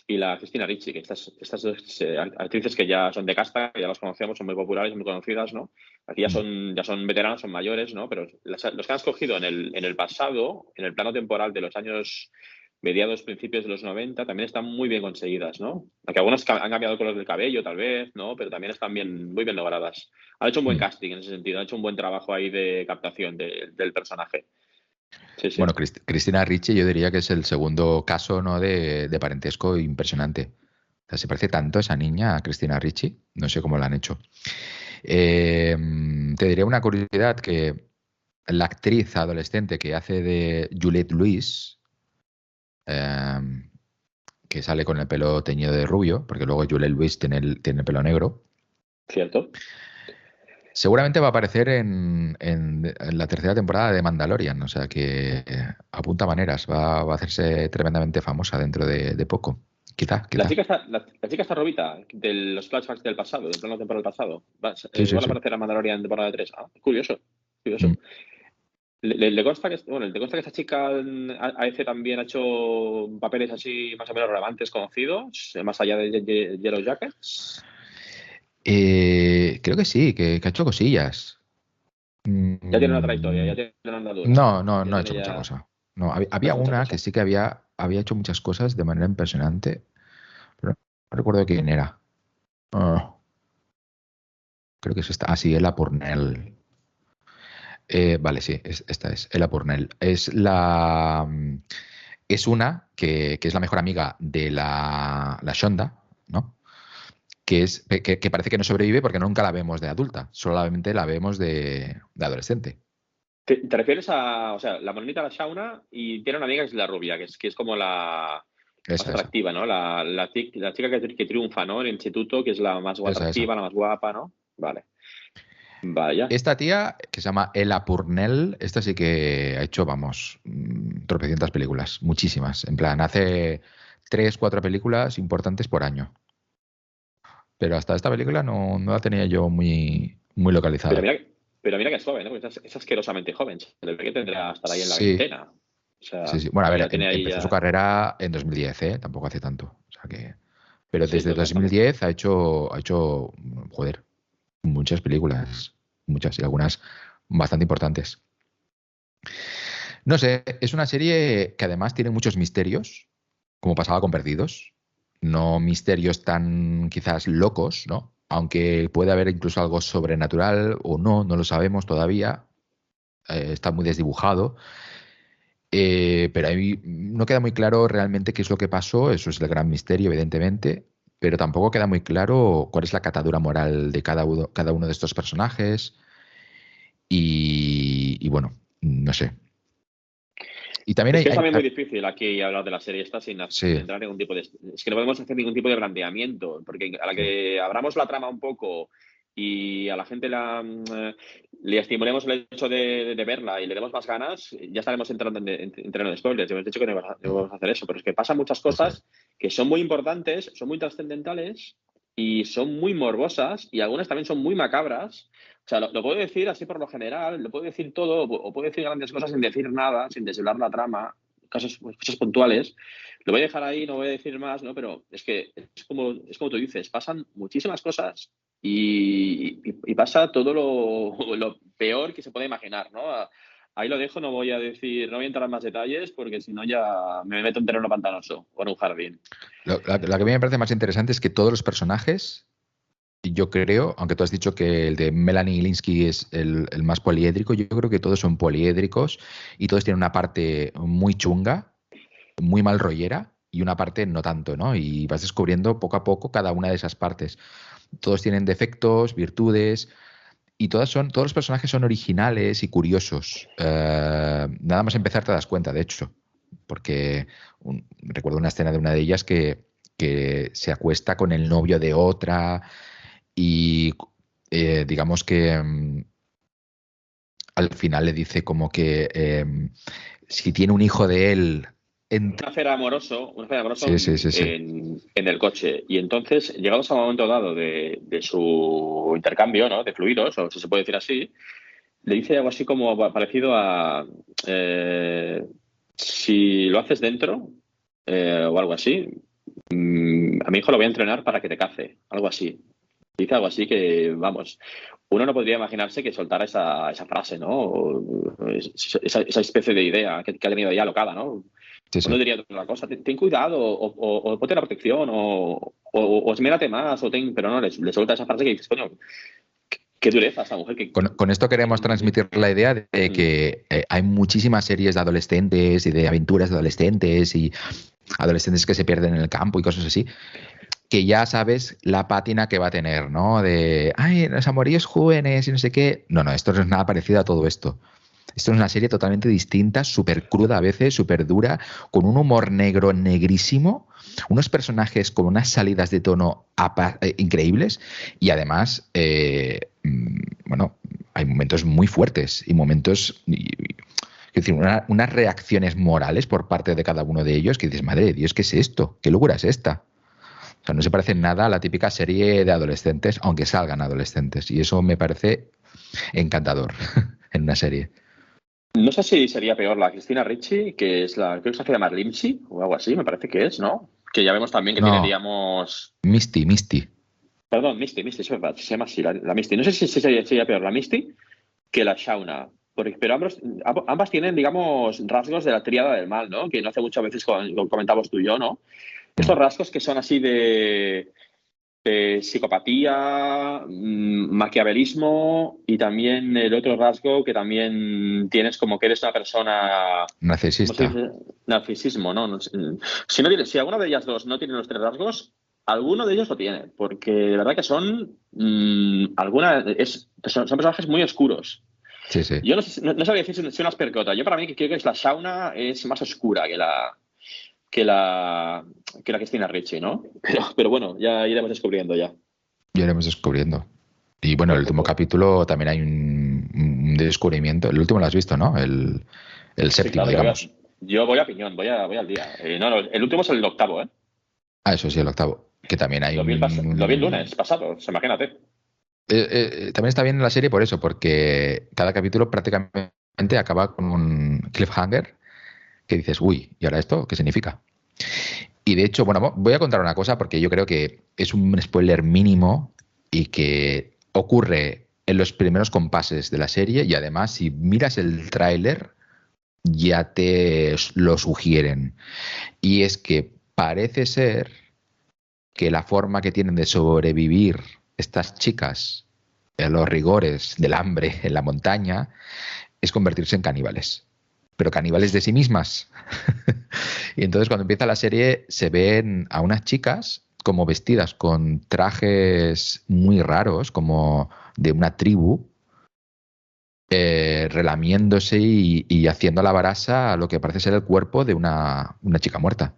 y la Cristina Ricci, que estas dos actrices que ya son de casta, que ya las conocemos, son muy populares, muy conocidas, ¿no? Aquí ya Mm. son veteranas, son mayores, ¿no? Pero los que han escogido en el pasado, en el plano temporal de los años mediados, principios de los 90, también están muy bien conseguidas, ¿no? Aunque algunas han cambiado el color del cabello, tal vez, ¿no? Pero también están muy bien logradas. Han hecho un buen Mm. casting en ese sentido, han hecho un buen trabajo ahí de captación del personaje. Sí, sí. Bueno, Cristina Ricci yo diría que es el segundo caso, ¿no? de parentesco impresionante. O sea, se parece tanto esa niña a Christina Ricci, no sé cómo la han hecho. Te diré una curiosidad que la actriz adolescente que hace de Juliette Lewis, que sale con el pelo teñido de rubio, porque luego Juliette Lewis tiene el pelo negro, ¿Cierto? seguramente va a aparecer en la tercera temporada de Mandalorian, o sea que apunta maneras, va a hacerse tremendamente famosa dentro de poco. Quizá. La chica está robita de los flashbacks del pasado, del plano temporal pasado. Sí, sí, Igual sí. aparecer a Mandalorian temporada 3. Ah, curioso. Curioso. Mm. Le consta que, bueno, le consta que esta chica a EC también ha hecho papeles así más o menos relevantes, conocidos, más allá de Yellow Jackets. Creo que sí, que ha hecho cosillas. Ya tiene una trayectoria, ya tiene una andadura. No Ya ha tiene hecho mucha ya... cosa. No, No ha había hecho mucha una que cosa. sí que había hecho muchas cosas de manera impresionante, pero no recuerdo quién era. Ah, creo que es esta. Ah, sí, Ella Purnell. Vale, sí, esta es Ella Purnell. Es una que es la mejor amiga de la Shonda, ¿no? Que parece que no sobrevive porque nunca la vemos de adulta, solamente la vemos de adolescente. ¿Te refieres a, o sea, la morenita, la Shauna, y tiene una amiga que es la rubia, que es como la más Esa. atractiva, ¿no? La chica que triunfa, ¿no? En el instituto, que es la más Esa. atractiva, la más guapa, ¿no? Vale. Vaya. Esta tía, que se llama Ella Purnell, esta sí que ha hecho, vamos, tropecientas películas, muchísimas. En plan, hace 3, 4 películas importantes por año. Pero hasta esta película no la tenía yo muy Pero localizada. mira, pero mira que es joven, ¿no? Porque es asquerosamente joven. Se le ve que tendrá estar ahí en la Sí, veintena. O sí, sea, sí. Bueno, a que ver, ya tiene ahí empezó su ya... carrera en 2010, ¿eh? Tampoco hace tanto. O sea que... Pero Sí, desde entonces estamos... 2010 ha hecho, joder, muchas películas. Muchas, y algunas bastante importantes. No sé, es una serie que además tiene muchos misterios, como pasaba con Perdidos. No misterios tan quizás locos, ¿no? Aunque puede haber incluso algo sobrenatural o no lo sabemos todavía. Está muy desdibujado. Pero ahí no queda muy claro realmente qué es lo que pasó. Eso es el gran misterio, evidentemente. Pero tampoco queda muy claro cuál es la catadura moral de cada uno de estos personajes. Y bueno, no sé. Y también Es que es también muy difícil aquí hablar de la serie esta sin sí, entrar en ningún tipo de... Es que no podemos hacer ningún tipo de blanqueamiento, porque a la sí, que abramos la trama un poco y a la gente le estimulemos el hecho de verla y le demos más ganas, ya estaremos entrando en terreno de spoilers. Hemos dicho que no vamos a hacer eso, pero es que pasan muchas eso es. cosas que son muy importantes, son muy trascendentales y son muy morbosas y algunas también son muy macabras. O sea, lo puedo decir así por lo general, lo puedo decir todo, o puedo decir grandes cosas sin decir nada, sin desvelar la trama, cosas puntuales. Lo voy a dejar ahí, no voy a decir más, ¿no? Pero es que es como tú dices, pasan muchísimas cosas y pasa todo lo peor que se puede imaginar, ¿no? Ahí lo dejo, no voy a decir, no voy a entrar en más detalles porque si no ya me meto en terreno pantanoso o en un jardín. La que a mí me parece más interesante es que todos los personajes, yo creo, aunque tú has dicho que el de Melanie Linsky es el más poliédrico, yo creo que todos son poliédricos y todos tienen una parte muy chunga, muy mal rollera y una parte no tanto, ¿no? Y vas descubriendo poco a poco cada una de esas partes. Todos tienen defectos, virtudes y todos los personajes son originales y curiosos. Nada más empezar te das cuenta, de hecho, porque recuerdo una escena de una de ellas que se acuesta con el novio de otra y digamos que al final le dice como que si tiene un hijo de él... Un afer amoroso Sí, sí, sí, sí. en el coche. Y entonces, llegados a un momento dado de su intercambio, ¿no? De fluidos, o si se puede decir así, le dice algo así como parecido a si lo haces dentro, o algo así, a mi hijo lo voy a entrenar para que te cace, algo así. Dice algo así que, vamos, uno no podría imaginarse que soltara esa frase, ¿no? O esa especie de idea que ha tenido ya alocada, ¿no? Sí, Uno sí. diría otra cosa, ten cuidado, o ponte la protección, o esmérate más, pero no, le suelta esa frase que dices, coño, qué dureza esa mujer. Con esto queremos transmitir la idea de que hay muchísimas series de adolescentes y de aventuras de adolescentes y adolescentes que se pierden en el campo y cosas así. que ya sabes la pátina que va a tener, ¿no? De, ay, los amoríos jóvenes y no sé qué. No, esto no es nada parecido a todo esto. Esto es una serie totalmente distinta, súper cruda a veces, súper dura, con un humor negro negrísimo, unos personajes con unas salidas de tono increíbles y además, bueno, hay momentos muy fuertes y momentos, es decir, unas reacciones morales por parte de cada uno de ellos que dices, madre de Dios, ¿qué es esto? ¿Qué locura es esta? O sea, no se parece nada a la típica serie de adolescentes, aunque salgan adolescentes. Y eso me parece encantador en una serie. No sé si sería peor la Cristina Ricci, que es creo que se hace llamar Limchi o algo así, me parece que es, ¿no? Que ya vemos también que tiene, No, digamos... Misty. Perdón, Misty, se llama así, la Misty. No sé si sería peor la Misty que la Shauna. Pero ambas tienen, digamos, rasgos de la tríada del mal, ¿no? Que no hace muchas veces lo comentamos tú y yo, ¿no? Estos rasgos que son así de psicopatía, maquiavelismo y también el otro rasgo que también tienes como que eres una persona... ¿Cómo se Narcisista. dice? Narcisismo, ¿no? No sé. Si alguna de ellas dos no tiene los tres rasgos, alguno de ellos lo tiene, porque de verdad que son, son personajes muy oscuros. Sí, sí. Yo no sabría decir si una es peor que otra. Yo para mí creo que es la Shauna es más oscura que la, que la Cristina Ricci, ¿no? Pero bueno, ya iremos descubriendo ya. Ya iremos descubriendo. Y bueno, el Poco a último poco. capítulo también hay un descubrimiento. El último lo has visto, ¿no? El Sí, séptimo, claro, digamos. yo voy a piñón, voy al día. No, el último es el octavo, ¿eh? Ah, eso sí, el octavo. Que también hay Lo vi el un... lunes pasado, imagínate. también está bien en la serie por eso, porque cada capítulo prácticamente acaba con un cliffhanger que dices, uy, ¿y ahora esto qué significa? Y de hecho, bueno, voy a contar una cosa porque yo creo que es un spoiler mínimo y que ocurre en los primeros compases de la serie y además si miras el tráiler ya te lo sugieren. Y es que parece ser que la forma que tienen de sobrevivir estas chicas a los rigores del hambre en la montaña es convertirse en caníbales. Pero caníbales de sí mismas. Y entonces cuando empieza la serie se ven a unas chicas como vestidas con trajes muy raros, como de una tribu, relamiéndose y haciendo a la brasa a lo que parece ser el cuerpo de una chica muerta.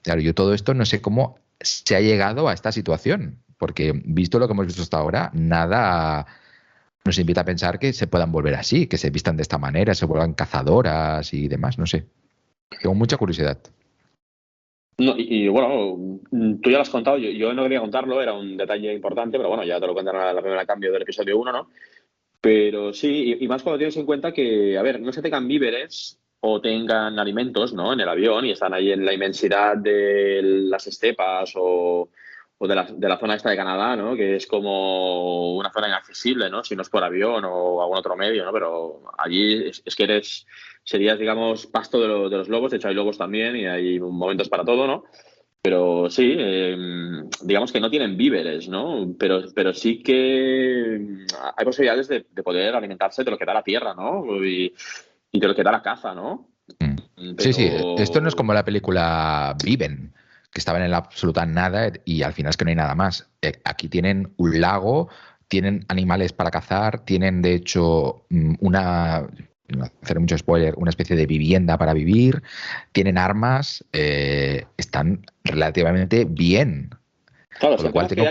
Claro, yo todo esto no sé cómo se ha llegado a esta situación, porque visto lo que hemos visto hasta ahora, nada nos invita a pensar que se puedan volver así, que se vistan de esta manera, se vuelvan cazadoras y demás, no sé. Tengo mucha curiosidad. No, bueno, tú ya lo has contado, yo no quería contarlo, era un detalle importante, pero bueno, ya te lo cuentan a la primera cambio del episodio uno, ¿no? Pero sí, y más cuando tienes en cuenta que, a ver, no se tengan víveres o tengan alimentos, ¿no? En el avión y están ahí en la inmensidad de las estepas o de la zona esta de Canadá, ¿no? Que es como una zona inaccesible, ¿no? Si no es por avión o algún otro medio, ¿no? Pero allí es que serías, digamos, pasto de los lobos. De hecho, hay lobos también y hay momentos para todo, ¿no? Pero sí, digamos que no tienen víveres, ¿no? Pero sí que hay posibilidades de poder alimentarse de lo que da la tierra, ¿no? Y de lo que da la caza, ¿no? Mm. Sí, sí, esto no es Pero, como la película Viven, que estaban en la absoluta nada y al final es que no hay nada más. Aquí tienen un lago, tienen animales para cazar, tienen de hecho no hacer mucho spoiler, una especie de vivienda para vivir, tienen armas, están relativamente bien. claro, Con si lo el tema cual es que tengo...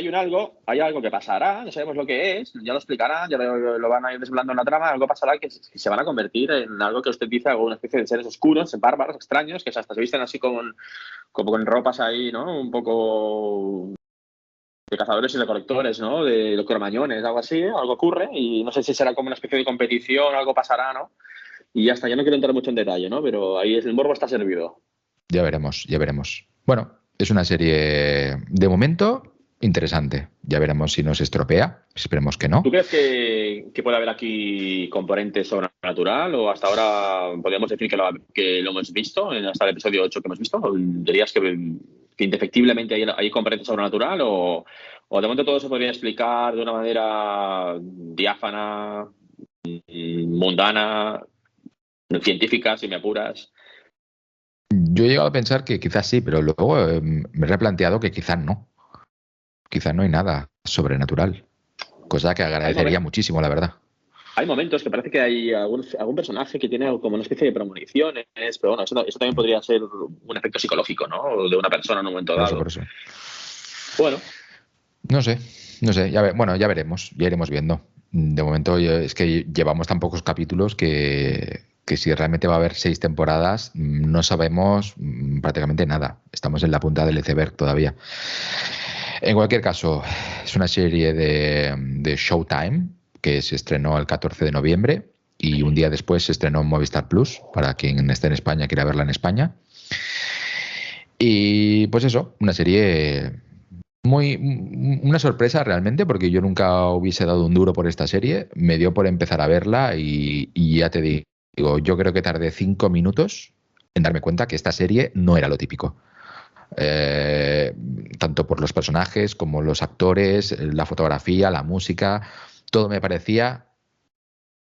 hay algo que pasará, no sabemos lo que es, ya lo explicarán, ya lo van a ir desvelando en la trama, algo pasará que se van a convertir en algo que usted dice, alguna especie de seres oscuros, bárbaros, extraños, que hasta se visten así como con ropas ahí, ¿no? Un poco de cazadores y recolectores, ¿no? De los cromañones, algo así, algo ocurre y no sé si será como una especie de competición, algo pasará, ¿no? Y ya está, ya no quiero entrar mucho en detalle, ¿no? Pero ahí el morbo está servido. Ya veremos, ya veremos. Bueno, es una serie de momento interesante. Ya veremos si nos estropea. Esperemos que ¿Tú no. crees que puede haber aquí componentes sobrenatural o hasta ahora podríamos decir que lo hemos visto, hasta el episodio 8 que hemos visto? ¿O dirías que indefectiblemente hay componente sobrenatural o de momento todo se podría explicar de una manera diáfana, mundana, científica, si me apuras? Yo he llegado a pensar que quizás sí, pero luego me he replanteado que quizás no. quizá no hay nada sobrenatural, cosa que Hay, agradecería momen- muchísimo, la verdad. hay momentos que parece que hay algún personaje que tiene como una especie de premoniciones, pero bueno, eso también podría ser un efecto psicológico, ¿no? De una persona en un momento Por eso, por dado. eso. Bueno, No sé, no sé, bueno, ya veremos, ya iremos viendo. De momento es que llevamos tan pocos capítulos que si realmente va a haber 6 temporadas, no sabemos prácticamente nada. Estamos en la punta del iceberg todavía. En cualquier caso, es una serie de Showtime que se estrenó el 14 de noviembre y un día después se estrenó en Movistar Plus, para quien esté en España quiera verla en España. Y pues eso, una serie una sorpresa realmente, porque yo nunca hubiese dado un duro por esta serie. Me dio por empezar a verla y ya te digo, yo creo que tardé 5 minutos en darme cuenta que esta serie no era lo típico. Eh, Tanto por los personajes como los actores, la fotografía, la música, todo me parecía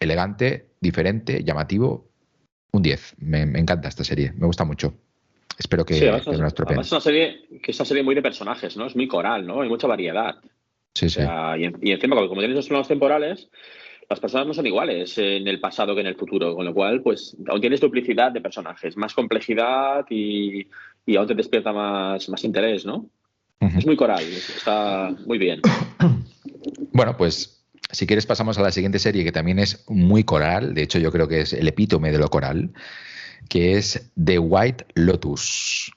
elegante, diferente, llamativo. Un 10. Me encanta esta serie, me gusta mucho. Espero sí, que no la además estropeen. es una serie que es una serie muy de personajes, ¿no? Es muy coral, ¿no? Hay mucha variedad. Sí, O sí. sea, y encima, como tienes esos planos temporales, las personas no son iguales en el pasado que en el futuro, con lo cual, pues, aún tienes duplicidad de personajes, más complejidad y aún te despierta más interés, ¿no? Ujú. Es muy coral, está muy bien. Bueno, pues si quieres pasamos a la siguiente serie que también es muy coral, de hecho yo creo que es el epítome de lo coral, que es The White Lotus.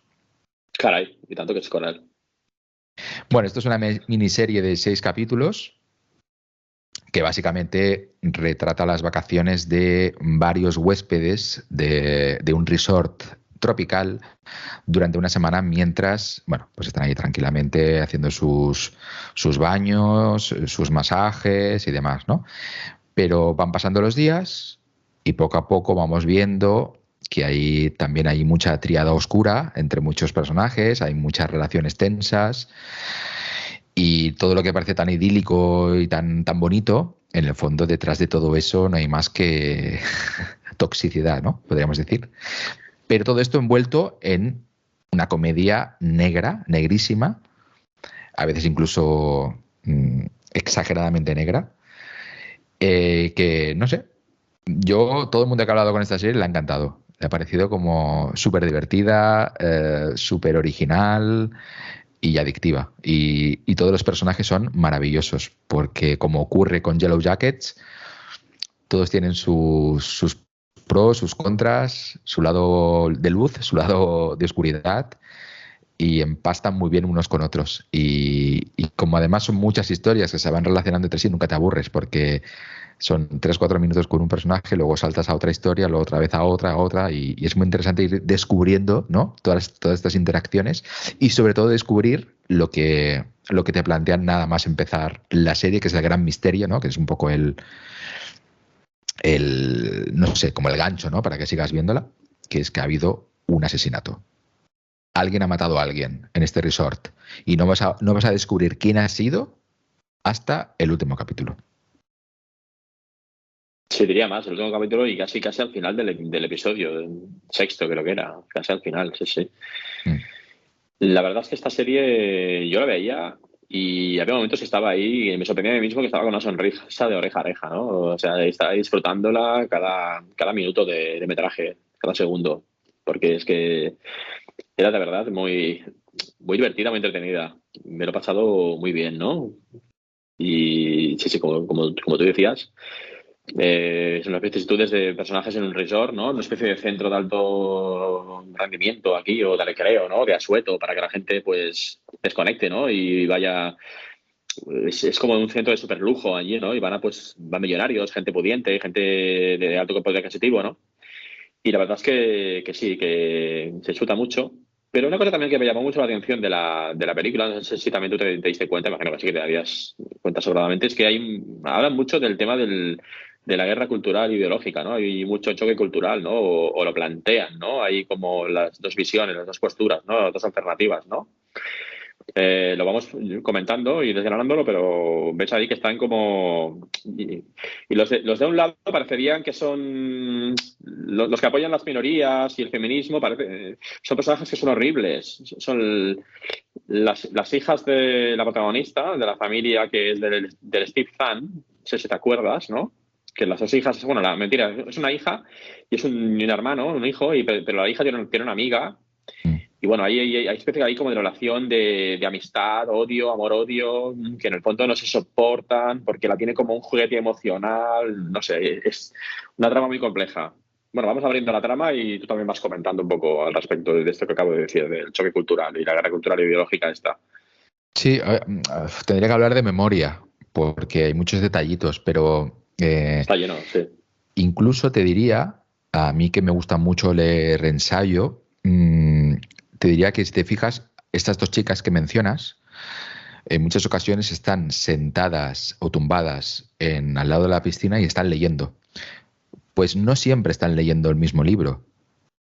Caray, y tanto que es coral. Bueno, esto es una miniserie de 6 capítulos que básicamente retrata las vacaciones de varios huéspedes de un resort tropical durante una semana mientras, bueno, pues están ahí tranquilamente haciendo sus baños, sus masajes y demás, ¿no? Pero van pasando los días y poco a poco vamos viendo que también hay mucha tríada oscura entre muchos personajes, hay muchas relaciones tensas y todo lo que parece tan idílico y tan bonito, en el fondo detrás de todo eso no hay más que toxicidad, ¿no? Podríamos decir. Pero todo esto envuelto en una comedia negra, negrísima, a veces incluso exageradamente negra, que no sé, todo el mundo que ha hablado con esta serie le ha encantado. Le ha parecido como súper divertida, súper original y adictiva. Y todos los personajes son maravillosos, porque como ocurre con Yellow Jackets, todos tienen sus pros, sus contras, su lado de luz, su lado de oscuridad, y empastan muy bien unos con otros. Y como además son muchas historias que se van relacionando entre sí, nunca te aburres, porque son 3 o 4 minutos con un personaje, luego saltas a otra historia, luego otra vez a otra, y es muy interesante ir descubriendo, ¿no? Todas estas interacciones y sobre todo descubrir lo que te plantean nada más empezar la serie, que es el gran misterio, ¿no? Que es un poco no sé, como el gancho, ¿no? Para que sigas viéndola, que es que ha habido un asesinato. Alguien ha matado a alguien en este resort y no vas a descubrir quién ha sido hasta el último capítulo. Sí, diría más, el último capítulo y casi al final del episodio, el sexto creo que era, casi al final, sí, sí. Mm. La verdad es que esta serie yo la veía y había momentos que estaba ahí y me sorprendía a mí mismo que estaba con una sonrisa de oreja a oreja, ¿no? O sea, estaba disfrutándola cada minuto de metraje, cada segundo, porque es que era de verdad muy divertida, muy entretenida. Me lo he pasado muy bien, ¿no? Y sí, sí, como tú decías. Son las vicisitudes de personajes en un resort, ¿no? Una especie de centro de alto rendimiento aquí o de recreo, ¿no? De asueto para que la gente pues desconecte, ¿no? Y vaya, es como un centro de superlujo allí, ¿no? Y van millonarios, gente pudiente, gente de alto poder adquisitivo, ¿no? Y la verdad es que sí, que se disfruta mucho. Pero una cosa también que me llamó mucho la atención de la película, no sé si también tú te diste cuenta, imagino que sí que te darías cuenta sobradamente, es que hablan mucho del tema de la guerra cultural e ideológica, ¿no? Hay mucho choque cultural, ¿no? O lo plantean, ¿no? Hay como las dos visiones, las dos posturas, ¿no? Las dos alternativas, ¿no? Lo vamos comentando y desgranándolo, pero ves ahí que están como... Y los de un lado parecerían que son los que apoyan las minorías y el feminismo, son personajes que son horribles. Son las hijas de la protagonista, de la familia que es del Steve Zahn, no sé si te acuerdas, ¿no? Que las dos hijas, bueno, la mentira, es una hija y es un hermano, un hijo, pero la hija tiene una amiga. Mm. Y bueno, hay especie ahí como de relación de amistad, odio, amor-odio, que en el fondo no se soportan porque la tiene como un juguete emocional, no sé, es una trama muy compleja. Bueno, vamos abriendo la trama y tú también vas comentando un poco al respecto de esto que acabo de decir, del choque cultural y la guerra cultural y ideológica esta. Sí, tendría que hablar de memoria, porque hay muchos detallitos, pero Está lleno, sí. incluso te diría, a mí que me gusta mucho leer ensayo, te diría que si te fijas, estas dos chicas que mencionas, en muchas ocasiones están sentadas o tumbadas al lado de la piscina y están leyendo. Pues no siempre están leyendo el mismo libro.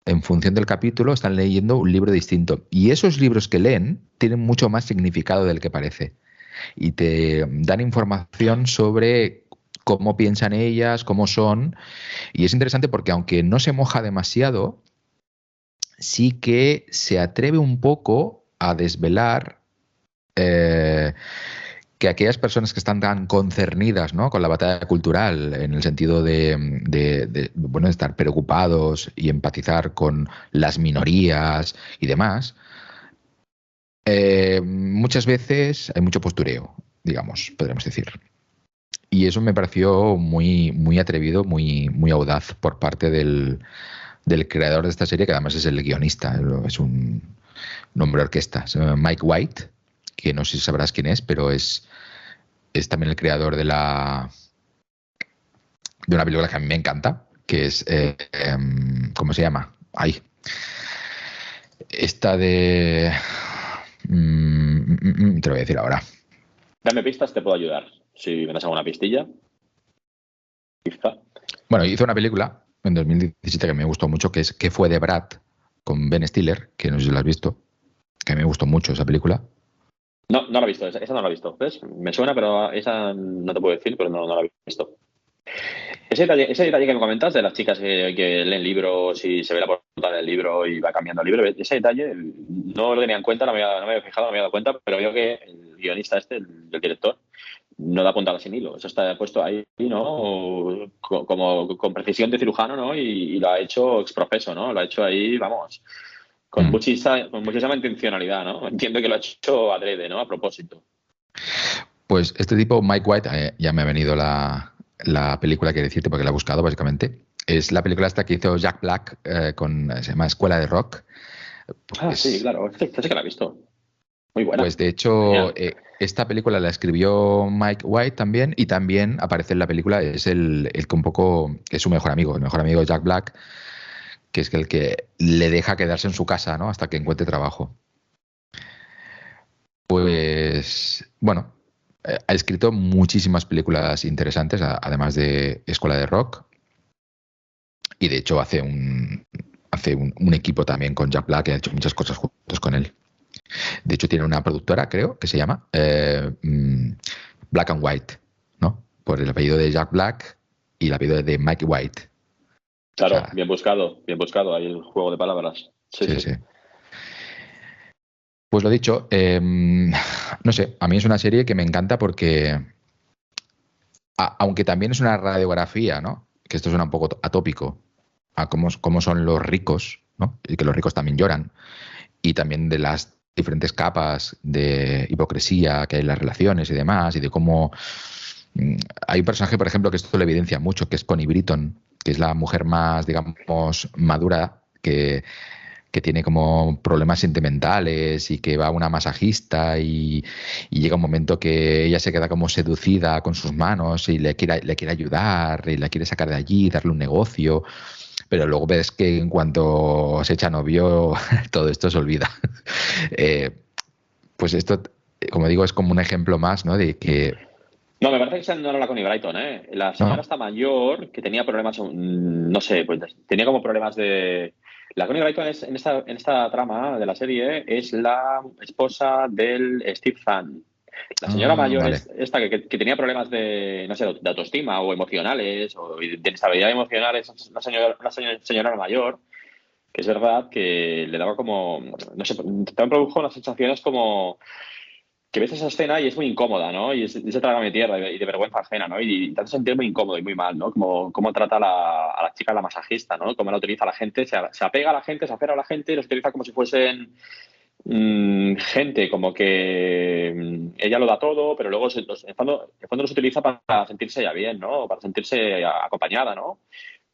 En función del capítulo están leyendo un libro distinto. Y esos libros que leen tienen mucho más significado del que parece. Y te dan información sobre cómo piensan ellas, cómo son. Y es interesante porque aunque no se moja demasiado, sí que se atreve un poco a desvelar eh, que aquellas personas que están tan concernidas, ¿no?, con la batalla cultural, en el sentido bueno, de estar preocupados y empatizar con las minorías y demás, muchas veces hay mucho postureo, digamos, podríamos decir. Y eso me pareció muy, muy atrevido, muy, muy audaz por parte del creador de esta serie, que además es el guionista, es un nombre orquesta, se llama Mike White, que no sé si sabrás quién es, pero es también el creador de una película que a mí me encanta, que es, ¿cómo se llama? Ay, esta de... te lo voy a decir ahora. Dame pistas, te puedo ayudar. Si me das alguna pistilla. Pista. Bueno, hizo una película en 2017 que me gustó mucho, que es ¿Qué fue de Brad? Con Ben Stiller, que no sé si la has visto, que a mí me gustó mucho esa película. No, no la he visto, esa no la he visto. ¿Ves? Me suena, pero esa no te puedo decir, pero no la he visto. Ese detalle que me comentas de las chicas que leen libros y se ve la portada del libro y va cambiando el libro, ese detalle no lo tenía en cuenta, no me había fijado, no me había dado cuenta, pero veo que el guionista el director, no da puntada sin hilo. Eso está puesto ahí, ¿no? Como con precisión de cirujano, ¿no? Y lo ha hecho exprofeso, ¿no? Lo ha hecho ahí, vamos, Mm. con muchísima intencionalidad, ¿no? Entiendo que lo ha hecho adrede, ¿no? A propósito. Pues este tipo, Mike White, ya me ha venido la película que decirte porque la he buscado básicamente. Es la película esta que hizo Jack Black se llama Escuela de Rock. Ah, sí, Pues, claro. Esta sí que la he visto. Muy buena. pues de hecho, Genial. esta película la escribió Mike White también y también aparece en la película, es el que un poco es su mejor amigo, el mejor amigo de Jack Black, que es el que le deja quedarse en su casa, ¿no?, hasta que encuentre trabajo. Pues bueno, ha escrito muchísimas películas interesantes, además de Escuela de Rock, y de hecho hace un equipo también con Jack Black, que ha hecho muchas cosas juntos con él. De hecho, tiene una productora, creo, que se llama Black and White, ¿no? Por el apellido de Jack Black y el apellido de Mike White. O Claro, sea, bien buscado ahí el juego de palabras. Sí, sí, sí. sí. Pues lo dicho, no sé, a mí es una serie que me encanta porque, aunque también es una radiografía, ¿no?, que esto suena un poco atópico, a cómo son los ricos, ¿no?, y que los ricos también lloran, y también de las diferentes capas de hipocresía que hay en las relaciones y demás, y de cómo hay un personaje, por ejemplo, que esto lo evidencia mucho, que es Connie Britton, que es la mujer más, digamos, madura, que tiene como problemas sentimentales y que va a una masajista y llega un momento que ella se queda como seducida con sus manos y le quiere ayudar y la quiere sacar de allí, darle un negocio, pero luego ves que en cuanto se echa novio todo esto se olvida. Eh, pues esto, como digo, es como un ejemplo más, ¿no?, de que... No, me parece que esa no era la Connie Brighton, ¿eh? La señora No, está mayor, que tenía problemas, no sé, pues tenía como problemas La Connie Bryton en esta trama de la serie es la esposa del Steve Zahn. La señora Ah, mayor vale. es esta que tenía problemas de, no sé, de autoestima o emocionales o de inestabilidad emocional, es una señora mayor que es verdad que le daba como, no sé, también produjo unas sensaciones como que ves esa escena y es muy incómoda, ¿no? Y es de trágame tierra y de vergüenza ajena, ¿no? Y te hace sentir muy incómodo y muy mal, ¿no? Como cómo trata a la chica, la masajista, ¿no? Cómo la utiliza a la gente, se apega a la gente, se aferra a la gente y los utiliza como si fuesen gente, como que ella lo da todo, pero luego en el fondo los utiliza para sentirse ya bien, ¿no? Para sentirse acompañada, ¿no?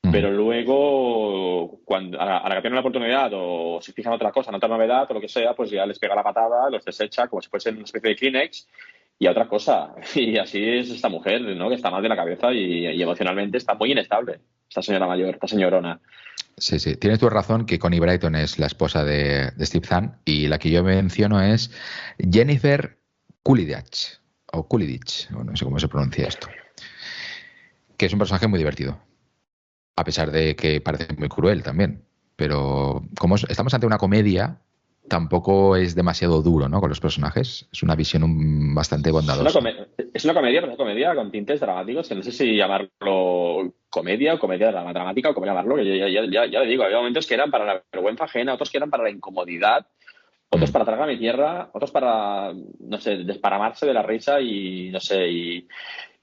Ujú. Pero luego, cuando, a la que tienen la oportunidad o se fijan en otra cosa, en otra novedad o lo que sea, pues ya les pega la patada, los desecha como si fuesen una especie de Kleenex y a otra cosa. Y así es esta mujer, ¿no? Que está mal de la cabeza y emocionalmente está muy inestable. Esta señora mayor, esta señorona. Sí, sí. Tienes tu razón que Connie Brighton es la esposa de Steve Zahn y la que yo menciono es Jennifer Coolidge, o Coolidge, o no sé cómo se pronuncia esto, que es un personaje muy divertido, a pesar de que parece muy cruel también. Pero como estamos ante una comedia, tampoco es demasiado duro, ¿no? Con los personajes. Es una visión bastante bondadosa. Es una comedia, pero es una comedia con tintes dramáticos, que no sé si llamarlo comedia o comedia dramática o cómo llamarlo, que ya le digo, había momentos que eran para la vergüenza ajena, otros que eran para la incomodidad, otros Mm. para tragar mi tierra, otros para, no sé, desparamarse de la risa y, no sé,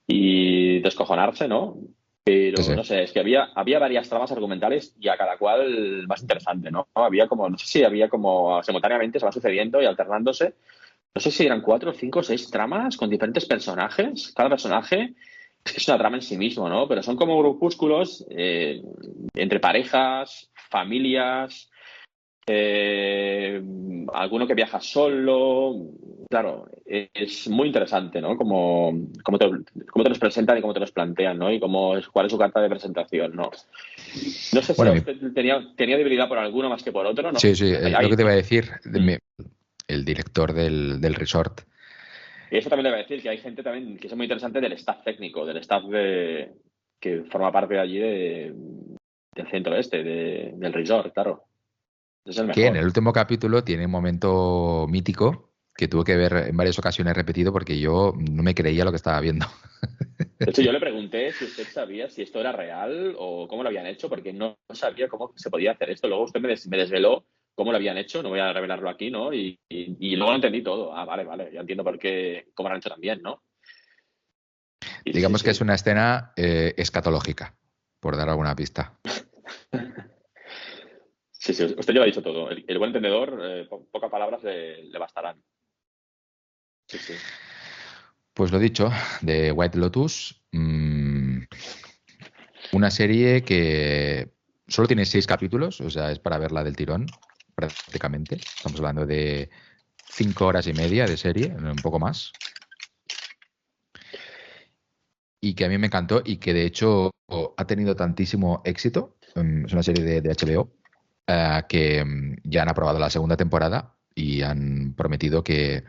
y descojonarse, ¿no? Sí, Pero, sí. no sé, es que había varias tramas argumentales y a cada cual más interesante, ¿no? Había como, no sé si había como simultáneamente se va sucediendo y alternándose. No sé si eran 4, 5, 6 tramas con diferentes personajes. Cada personaje es que es una trama en sí mismo, ¿no? Pero son como grupúsculos entre parejas, familias, eh, alguno que viaja solo. Claro, es muy interesante, ¿no? Cómo te los presentan y cómo te los plantean, ¿no? Y cuál es su carta de presentación, ¿no? No sé si Bueno, a usted tenía debilidad por alguno más que por otro, ¿no? sí, sí, lo que te iba a Hay- decir, el director del resort. Y eso también le voy a decir que hay gente también que es muy interesante del staff técnico, del staff que forma parte de allí del centro del resort, claro. Ese es el Que en el mejor. último capítulo tiene un momento mítico que tuve que ver en varias ocasiones repetido porque yo no me creía lo que estaba viendo. De hecho, yo le pregunté si usted sabía si esto era real o cómo lo habían hecho, porque no sabía cómo se podía hacer esto. Luego usted me desveló cómo lo habían hecho, no voy a revelarlo aquí, ¿no? Y luego lo entendí todo. Ah, vale, vale, ya entiendo por qué, cómo lo han hecho también, ¿no? Y sí, Digamos que es sí. una escena escatológica, por dar alguna pista. Sí, sí, usted ya lo ha dicho todo. El buen entendedor, pocas palabras le bastarán. Sí, sí. Pues lo dicho, de White Lotus, una serie que solo tiene 6 capítulos, o sea, es para verla del tirón, prácticamente. Estamos hablando de 5 horas y media de serie, un poco más. Y que a mí me encantó y que de hecho ha tenido tantísimo éxito. Es una serie de HBO que ya han aprobado la segunda temporada y han prometido que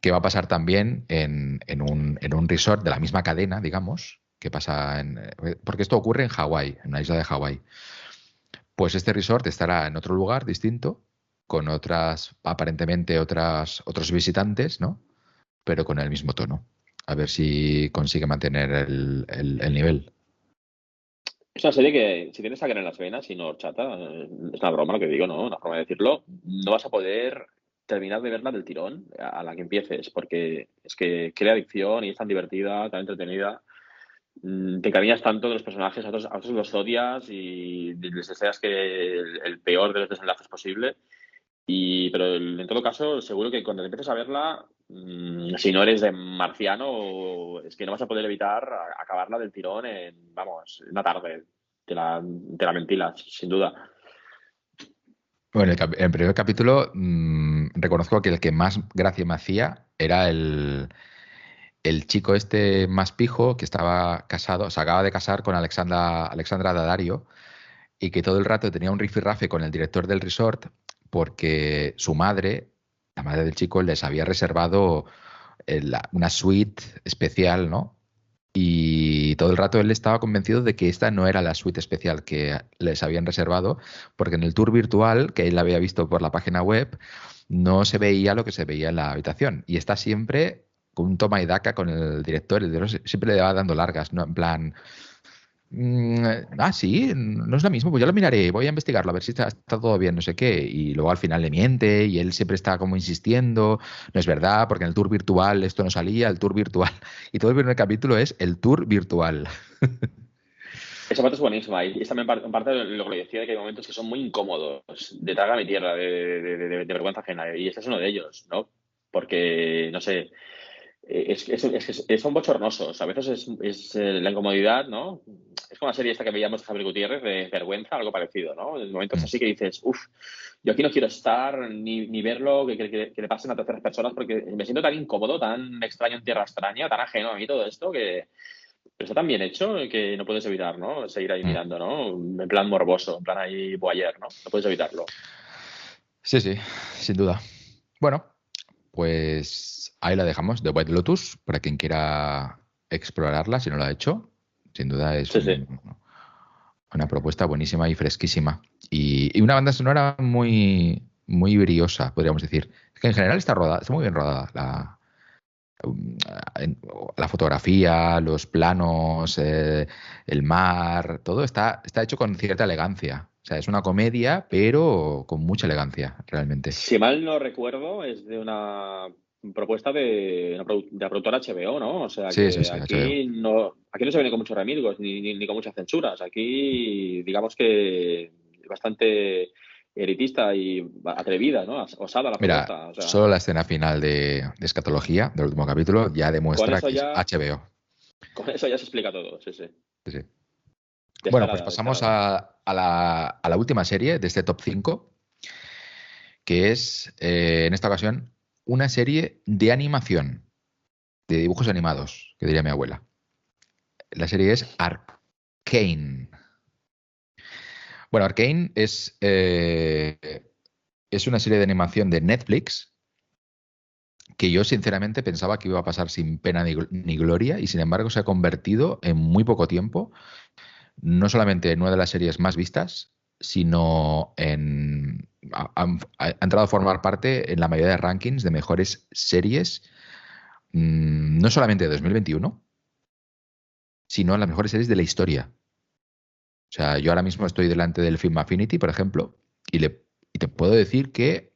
va a pasar también en un resort de la misma cadena, digamos, que pasa porque esto ocurre en Hawái, en una isla de Hawái. Pues este resort estará en otro lugar distinto, con aparentemente otros visitantes, ¿no? Pero con el mismo tono. A ver si consigue mantener el nivel. Es una serie que, si tienes sangre en las venas y no horchata, es una broma lo que digo, ¿no? Una forma de decirlo. No vas a poder terminar de verla del tirón a la que empieces, porque es que crea adicción y es tan divertida, tan entretenida. Te encariñas tanto de los personajes, a otros los odias y les deseas que el peor de los desenlaces posible. Pero en todo caso, seguro que cuando empieces a verla, si no eres de marciano, es que no vas a poder evitar acabarla del tirón en, vamos, en una tarde. Te la ventilas, sin duda. Bueno, el primer capítulo reconozco que el que más gracia me hacía era el chico este más pijo que estaba casado, se acaba de casar con Alexandra Daddario y que todo el rato tenía un rifirrafe con el director del resort porque su madre, la madre del chico, les había reservado una suite especial, ¿no? Y todo el rato él estaba convencido de que esta no era la suite especial que les habían reservado, porque en el tour virtual que él había visto por la página web no se veía lo que se veía en la habitación. Y está siempre con un toma y daca con el director. El director siempre le va dando largas, ¿no? En plan, sí, no es lo mismo, pues ya lo miraré, voy a investigarlo, a ver si está todo bien, no sé qué. Y luego al final le miente y él siempre está como insistiendo, no es verdad, porque en el tour virtual esto no salía, el tour virtual. Y todo el primer capítulo es el tour virtual. Esa parte es buenísima y es también parte de lo que le decía, de que hay momentos que son muy incómodos, de traga mi tierra, de vergüenza ajena, y este es uno de ellos, ¿no? Porque, no sé, son bochornosos, a veces la incomodidad, ¿no? Es como la serie esta que veíamos de Javier Gutiérrez, de Vergüenza, algo parecido, ¿no? En momentos así que dices, uff, yo aquí no quiero estar ni verlo, que le pasen a terceras personas, porque me siento tan incómodo, tan extraño en tierra extraña, tan ajeno a mí todo esto, que... Pero está tan bien hecho que no puedes evitar, ¿no? Seguir ahí mirando, ¿no? En plan morboso, en plan ahí voyeur, ¿no? No puedes evitarlo. Sí, sí, sin duda. Bueno, pues ahí la dejamos, The White Lotus, para quien quiera explorarla, si no lo ha hecho. Sin duda es Sí, sí. una propuesta buenísima y fresquísima. Y una banda sonora muy, muy briosa, podríamos decir. Es que en general está rodada, está muy bien rodada la fotografía, los planos, el mar, todo está hecho con cierta elegancia. O sea, es una comedia, pero con mucha elegancia, realmente. Si mal no recuerdo, es de una propuesta de la productora HBO, ¿no? O sea Sí, sí, que sí, HBO. aquí no se viene con muchos remilgos ni con muchas censuras. Aquí, digamos que bastante elitista y atrevida, ¿no? Osada la Mira, propuesta. O sea, solo la escena final de escatología del último capítulo ya con demuestra eso que es ya, HBO. con eso ya se explica todo. Sí, sí. Sí, sí. Bueno, pues Descarada, pasamos descarada. a la última serie de este top 5, que es, en esta ocasión, una serie de animación, de dibujos animados, que diría mi abuela. La serie es Arcane. Bueno, Arcane es una serie de animación de Netflix que yo sinceramente pensaba que iba a pasar sin pena ni gloria y sin embargo se ha convertido en muy poco tiempo no solamente en una de las series más vistas, sino ha entrado a formar parte en la mayoría de rankings de mejores series, no solamente de 2021, sino en las mejores series de la historia. O sea, yo ahora mismo estoy delante del Film Affinity, por ejemplo, y te puedo decir que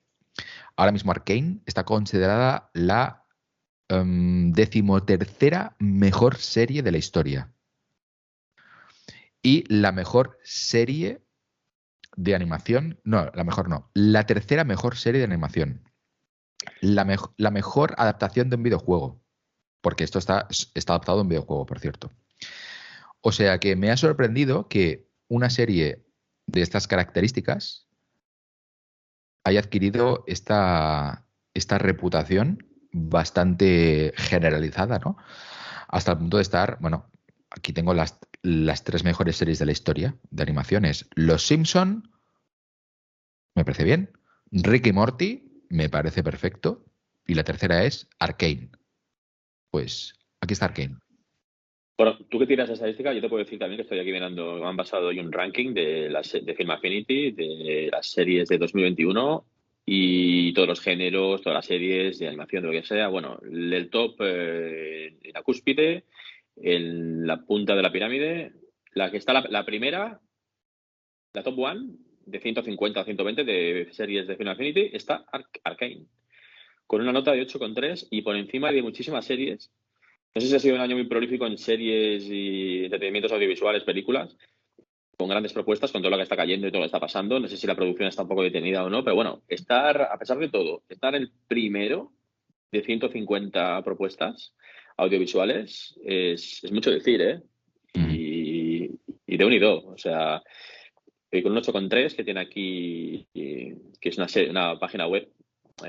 ahora mismo Arcane está considerada la decimotercera mejor serie de la historia. Y la mejor serie de animación, no, la mejor no, la tercera mejor serie de animación. La mejor adaptación de un videojuego, porque esto está adaptado a un videojuego, por cierto. O sea que me ha sorprendido que una serie de estas características haya adquirido esta reputación bastante generalizada, ¿no? Hasta el punto de estar, bueno, aquí tengo las tres mejores series de la historia de animaciones. Los Simpson, me parece bien. Rick y Morty, me parece perfecto. Y la tercera es Arcane. Pues aquí está Arcane. Bueno, tú que tiras de estadística, yo te puedo decir también que estoy aquí mirando, me han pasado hoy un ranking de Film Affinity, de las series de 2021 y todos los géneros, todas las series de animación, de lo que sea. Bueno, el top en la cúspide, en la punta de la pirámide, la que está la primera, la top one, de 150 a 120 de series de Film Affinity, está Arcane, con una nota de 8,3 y por encima de muchísimas series. No sé si ha sido un año muy prolífico en series y entretenimientos audiovisuales, películas, con grandes propuestas, con todo lo que está cayendo y todo lo que está pasando. No sé si la producción está un poco detenida o no, pero bueno, a pesar de todo, estar el primero de 150 propuestas audiovisuales es mucho decir, ¿eh? Mm. Y de unido, o sea, con un 8,3 que tiene aquí, que es una página web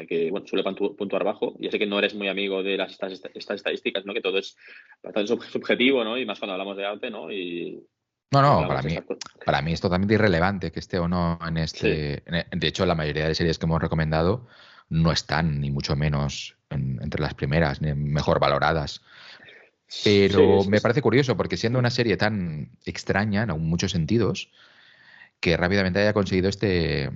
que bueno, suele puntuar bajo. Ya sé que no eres muy amigo de estas estadísticas, ¿no? Que todo es bastante subjetivo, ¿no? Y más cuando hablamos de arte, ¿no? No, Y no, hablamos de esas cosas. para mí es totalmente irrelevante que esté o no en Sí, este. De hecho, la mayoría de series que hemos recomendado no están, ni mucho menos, entre las primeras, ni mejor valoradas. Sí, Pero me parece curioso porque siendo una serie tan extraña en muchos sentidos, que rápidamente haya conseguido este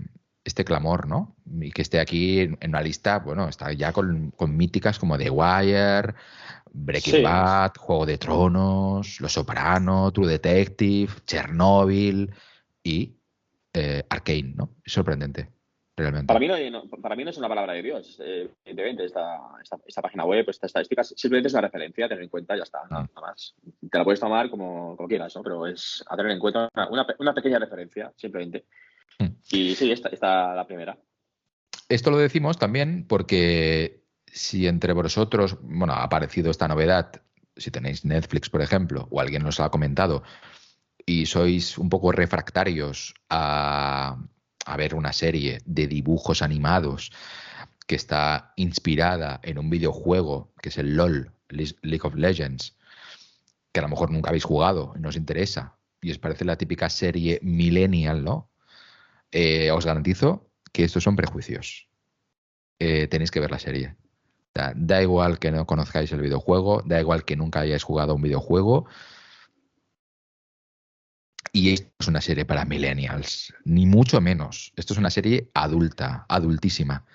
clamor, ¿no? Y que esté aquí en una lista, bueno, está ya con míticas como The Wire, Breaking sí. Bad, Juego de Tronos, Los Soprano, True Detective, Chernobyl y Arcane, ¿no? Es sorprendante, Para realmente. mí para mí no es una palabra de Dios, evidentemente, esta página web, esta estadística, simplemente es una referencia a tener en cuenta, ya está, Mm. nada más. Te la puedes tomar como quieras, ¿no? Pero es a tener en cuenta una pequeña referencia, simplemente. Mm. Y sí, esta la primera. Esto lo decimos también porque si entre vosotros, bueno, ha aparecido esta novedad, si tenéis Netflix, por ejemplo, o alguien nos lo ha comentado, y sois un poco refractarios a ver una serie de dibujos animados que está inspirada en un videojuego que es el LOL, League of Legends, que a lo mejor nunca habéis jugado y no os interesa, y os parece la típica serie millennial, ¿no? Os garantizo que estos son prejuicios. Tenéis que ver la serie. O sea, da igual que no conozcáis el videojuego, da igual que nunca hayáis jugado a un videojuego, y esto es una serie para millennials, ni mucho menos. Esto es una serie adulta, adultísima.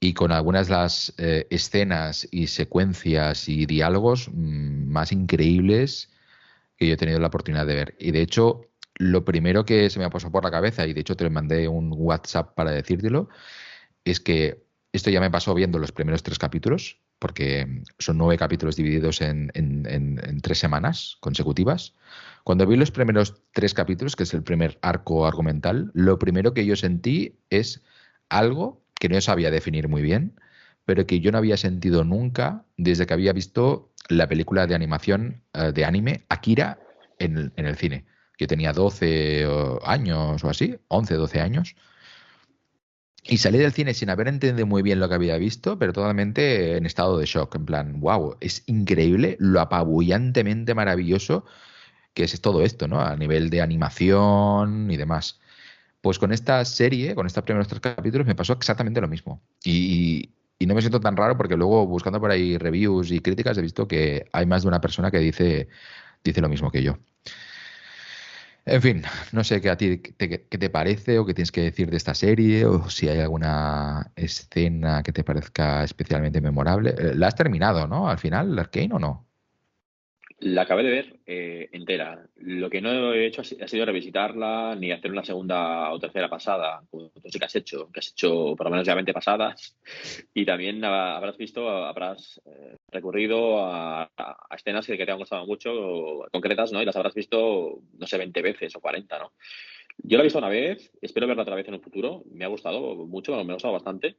Y con algunas de las escenas y secuencias y diálogos más increíbles que yo he tenido la oportunidad de ver. Y de hecho, lo primero que se me ha pasado por la cabeza, y de hecho te lo mandé un WhatsApp para decírtelo, es que esto ya me pasó viendo los primeros 3 capítulos, porque son 9 capítulos divididos en 3 semanas consecutivas. Cuando vi los primeros 3 capítulos, que es el primer arco argumental, lo primero que yo sentí es algo que no sabía definir muy bien, pero que yo no había sentido nunca desde que había visto la película de animación de anime Akira en el cine. Yo tenía 12 años o así, 11, 12 años, y salí del cine sin haber entendido muy bien lo que había visto, pero totalmente en estado de shock, en plan, wow, es increíble lo apabullantemente maravilloso que es todo esto, ¿no? A nivel de animación y demás. Pues con esta serie, con estos primeros 3 capítulos, me pasó exactamente lo mismo. Y no me siento tan raro porque luego buscando por ahí reviews y críticas he visto que hay más de una persona que dice lo mismo que yo. En fin, no sé qué a ti qué te parece o qué tienes que decir de esta serie o si hay alguna escena que te parezca especialmente memorable. ¿La has terminado, no? Al final, Arcane o no? La acabé de ver entera. Lo que no he hecho ha sido revisitarla ni hacer una segunda o tercera pasada, como tú sí que has hecho por lo menos ya 20 pasadas. Y también habrás visto, habrás recurrido a escenas que te han gustado mucho, concretas, ¿no? Y las habrás visto, no sé, 20 veces o 40, ¿no? Yo la he visto una vez, espero verla otra vez en un futuro. Me ha gustado mucho, me ha gustado bastante.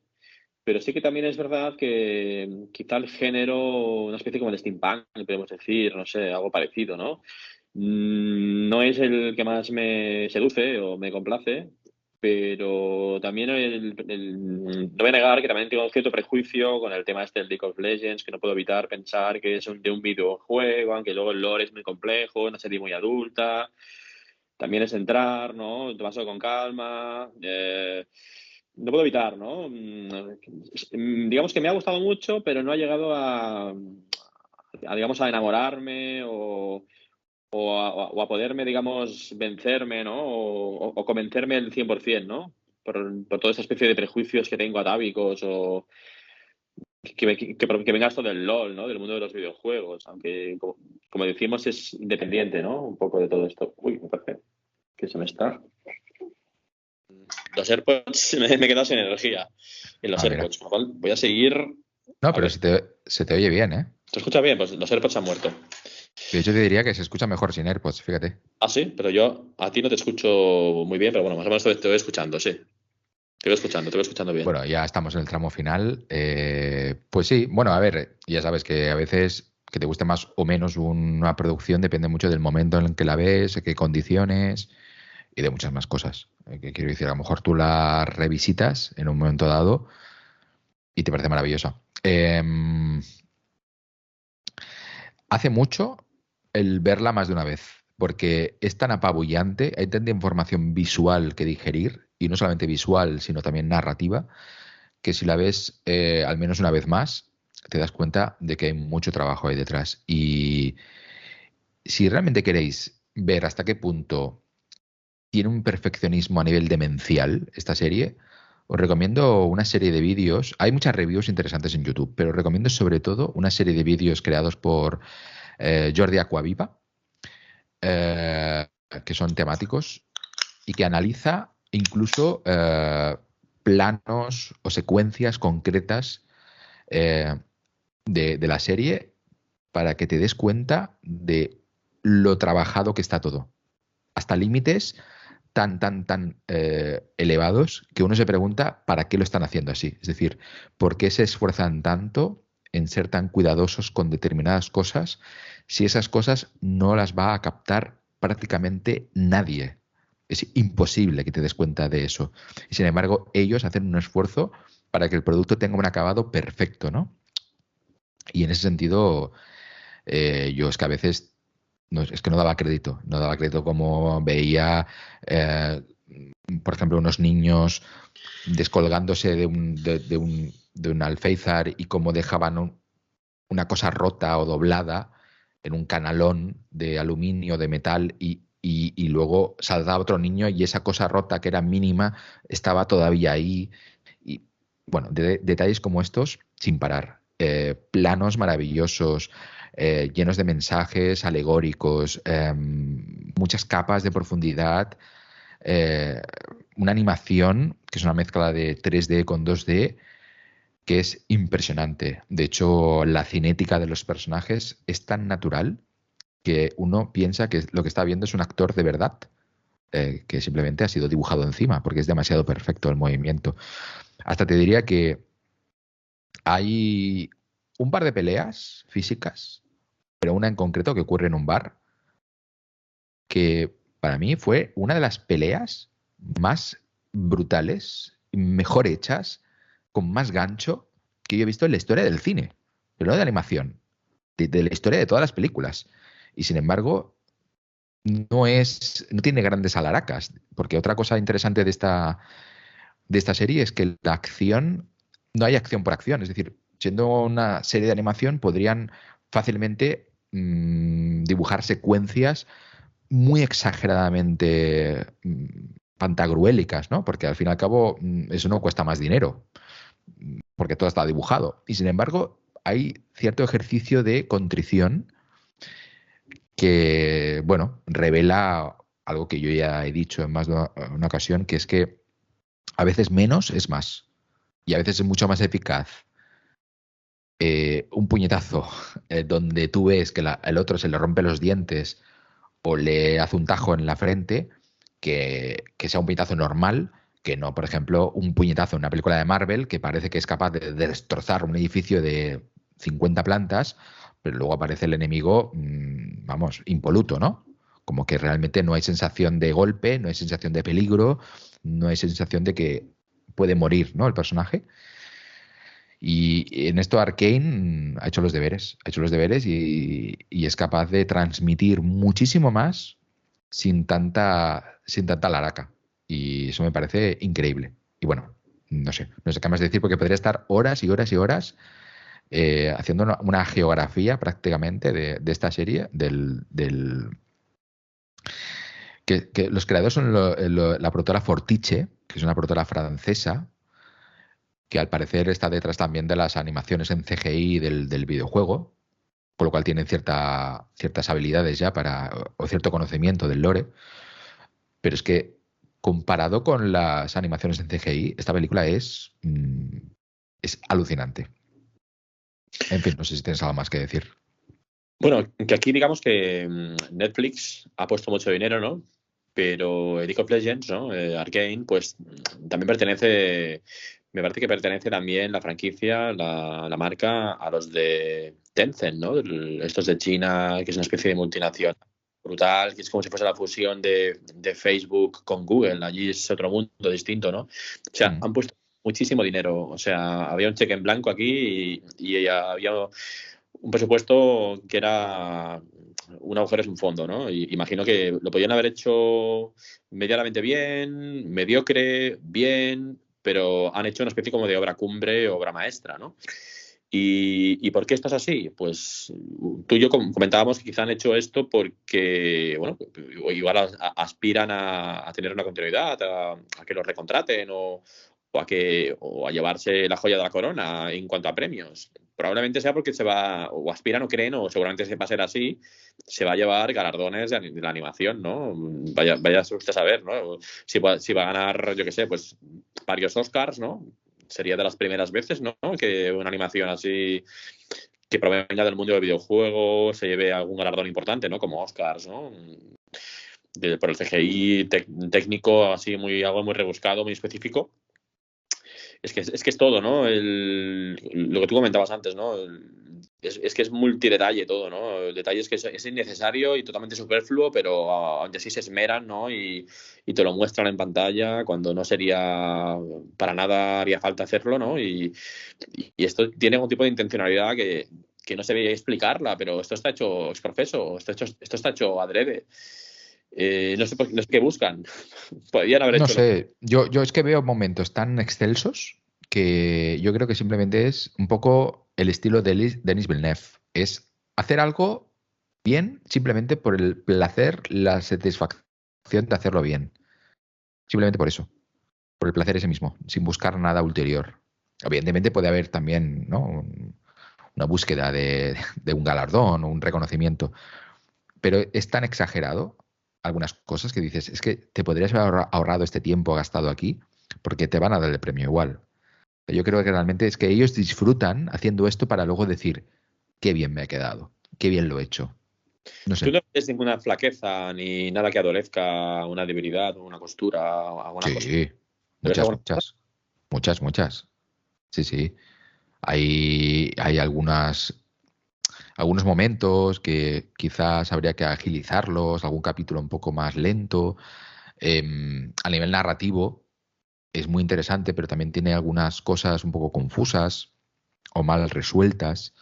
Pero sí que también es verdad que quizá el género, una especie como de steampunk, podemos decir, no sé, algo parecido, ¿no? No es el que más me seduce o me complace, pero también no voy a negar que también tengo cierto prejuicio con el tema este del League of Legends, que no puedo evitar pensar que es de un videojuego, aunque luego el lore es muy complejo, una serie muy adulta. También es entrar, ¿no? Tomárselo con calma. No puedo evitar, ¿no? Digamos que me ha gustado mucho, pero no ha llegado digamos, a enamorarme o a poderme, digamos, vencerme, ¿no? O convencerme el 100%, ¿no? Por toda esa especie de prejuicios que tengo atávicos o que venga esto del LOL, ¿no? Del mundo de los videojuegos, aunque, como decimos, es independiente, ¿no? Un poco de todo esto. Uy, me parece que se me está. Los AirPods me he quedado sin energía en los Ah, mira. AirPods, con lo cual voy a seguir. No, A pero ver, se te oye bien, ¿eh? ¿te escuchas bien? Pues los AirPods han muerto. De hecho, te diría que se escucha mejor sin AirPods, fíjate. Ah, sí, pero yo a ti no te escucho muy bien, pero bueno, más o menos te voy escuchando, sí. Te voy escuchando bien. Bueno, ya estamos en el tramo final. Pues sí, bueno, a ver, ya sabes que a veces que te guste más o menos una producción depende mucho del momento en el que la ves, qué condiciones y de muchas más cosas. Que quiero decir, a lo mejor tú la revisitas en un momento dado y te parece maravillosa. Hace mucho el verla más de una vez, porque es tan apabullante, hay tanta información visual que digerir, y no solamente visual, sino también narrativa, que si la ves al menos una vez más, te das cuenta de que hay mucho trabajo ahí detrás. Y si realmente queréis ver hasta qué punto tiene un perfeccionismo a nivel demencial esta serie, os recomiendo una serie de vídeos. Hay muchas reviews interesantes en YouTube, pero os recomiendo sobre todo una serie de vídeos creados por Jordi Aquaviva, eh, que son temáticos y que analiza incluso planos o secuencias concretas eh, de la serie para que te des cuenta de lo trabajado que está todo. Hasta límites tan elevados que uno se pregunta para qué lo están haciendo así. Es decir, ¿por qué se esfuerzan tanto en ser tan cuidadosos con determinadas cosas si esas cosas no las va a captar prácticamente nadie? Es imposible que te des cuenta de eso. Y sin embargo, ellos hacen un esfuerzo para que el producto tenga un acabado perfecto, ¿no? Y en ese sentido, yo es que a veces es que no daba crédito como veía, eh, por ejemplo, unos niños descolgándose de un alféizar y cómo dejaban una cosa rota o doblada en un canalón de aluminio, de metal, y luego saltaba otro niño y esa cosa rota que era mínima estaba todavía ahí. Y bueno, detalles como estos sin parar. Planos maravillosos, llenos de mensajes alegóricos, muchas capas de profundidad, eh, una animación que es una mezcla de 3D con 2D que es impresionante. De hecho, la cinética de los personajes es tan natural que uno piensa que lo que está viendo es un actor de verdad, que simplemente ha sido dibujado encima, porque es demasiado perfecto el movimiento. Hasta te diría que hay un par de peleas físicas, pero una en concreto que ocurre en un bar, que para mí fue una de las peleas más brutales, mejor hechas, con más gancho que yo he visto en la historia del cine, pero no de animación, de la historia de todas las películas. Y sin embargo, no tiene grandes alaracas, porque otra cosa interesante de esta serie es que la acción, no hay acción por acción, es decir, siendo una serie de animación podrían fácilmente dibujar secuencias muy exageradamente pantagruélicas, ¿no? Porque al fin y al cabo eso no cuesta más dinero, porque todo está dibujado. Y sin embargo, hay cierto ejercicio de contrición que, bueno, revela algo que yo ya he dicho en más de una ocasión, que es que a veces menos es más. Y a veces es mucho más eficaz un puñetazo donde tú ves que el otro se le rompe los dientes o le hace un tajo en la frente, que sea un puñetazo normal, que no, por ejemplo, un puñetazo en una película de Marvel que parece que es capaz de destrozar un edificio de 50 plantas, pero luego aparece el enemigo, vamos, impoluto, ¿no? Como que realmente no hay sensación de golpe, no hay sensación de peligro, no hay sensación de que puede morir, ¿no? El personaje. Y en esto Arcane ha hecho los deberes y es capaz de transmitir muchísimo más sin tanta laraca. Y eso me parece increíble. Y bueno, no sé qué más decir porque podría estar horas y horas y horas haciendo una geografía prácticamente de esta serie, que los creadores son la productora Fortiche, que es una productora francesa, que al parecer está detrás también de las animaciones en CGI del videojuego, con lo cual tienen ciertas habilidades ya o cierto conocimiento del lore. Pero es que comparado con las animaciones en CGI, esta película es alucinante. En fin, no sé si tienes algo más que decir. Bueno, que aquí digamos que Netflix ha puesto mucho dinero, ¿no? Pero League of Legends, ¿no? Arcane, pues también me parece que pertenece también la franquicia, la marca, a los de Tencent, ¿no? Estos de China, que es una especie de multinacional brutal, que es como si fuese la fusión de Facebook con Google. Allí es otro mundo distinto, ¿no? O sea, han puesto muchísimo dinero. O sea, había un cheque en blanco aquí y había un presupuesto que era un agujero sin fondo, ¿no? Y imagino que lo podían haber hecho medianamente bien, mediocre, bien, pero han hecho una especie como de obra cumbre, obra maestra, ¿no? ¿Y por qué esto es así? Pues tú y yo comentábamos que quizá han hecho esto porque, bueno, igual aspiran a tener una continuidad, a que los recontraten o a llevarse la joya de la corona en cuanto a premios. Probablemente sea porque o aspiran o creen, o seguramente va a ser así, se va a llevar galardones de la animación, ¿no? Vaya usted a saber, ¿no? Si va a ganar, yo qué sé, pues varios Oscars, ¿no? Sería de las primeras veces, ¿no? Que una animación así que provenga del mundo del videojuego se lleve algún galardón importante, ¿no? Como Oscars, ¿no? Por el CGI técnico, así algo muy rebuscado, muy específico. Es que es todo, ¿no? Lo que tú comentabas antes, ¿no? Es que es multidetalle todo, ¿no? El detalle es que es innecesario y totalmente superfluo, pero aún así se esmeran, ¿no? Y te lo muestran en pantalla cuando no sería, para nada haría falta hacerlo, ¿no? Y esto tiene algún tipo de intencionalidad que no se veía explicarla, pero esto está hecho exprofeso, esto está hecho adrede. No sé qué buscan. Podrían haber No hecho sé, yo es que veo momentos tan excelsos que yo creo que simplemente es un poco el estilo de Denis Villeneuve. Es hacer algo bien simplemente por el placer, la satisfacción de hacerlo bien. Simplemente por eso, por el placer ese mismo, sin buscar nada ulterior. Evidentemente puede haber también, ¿no? Una búsqueda de un galardón o un reconocimiento, pero es tan exagerado algunas cosas que dices, es que te podrías haber ahorrado este tiempo gastado aquí porque te van a dar el premio igual. Yo creo que realmente es que ellos disfrutan haciendo esto para luego decir, qué bien me ha quedado, qué bien lo he hecho. No ¿Tú sé. no ves ninguna flaqueza ni nada que adolezca una debilidad o una costura o alguna cosa? Sí, ¿Le ves muchas, alguna cosa? muchas, muchas, muchas. Sí, sí. Hay algunos momentos que quizás habría que agilizarlos, algún capítulo un poco más lento. A nivel narrativo es muy interesante, pero también tiene algunas cosas un poco confusas o mal resueltas.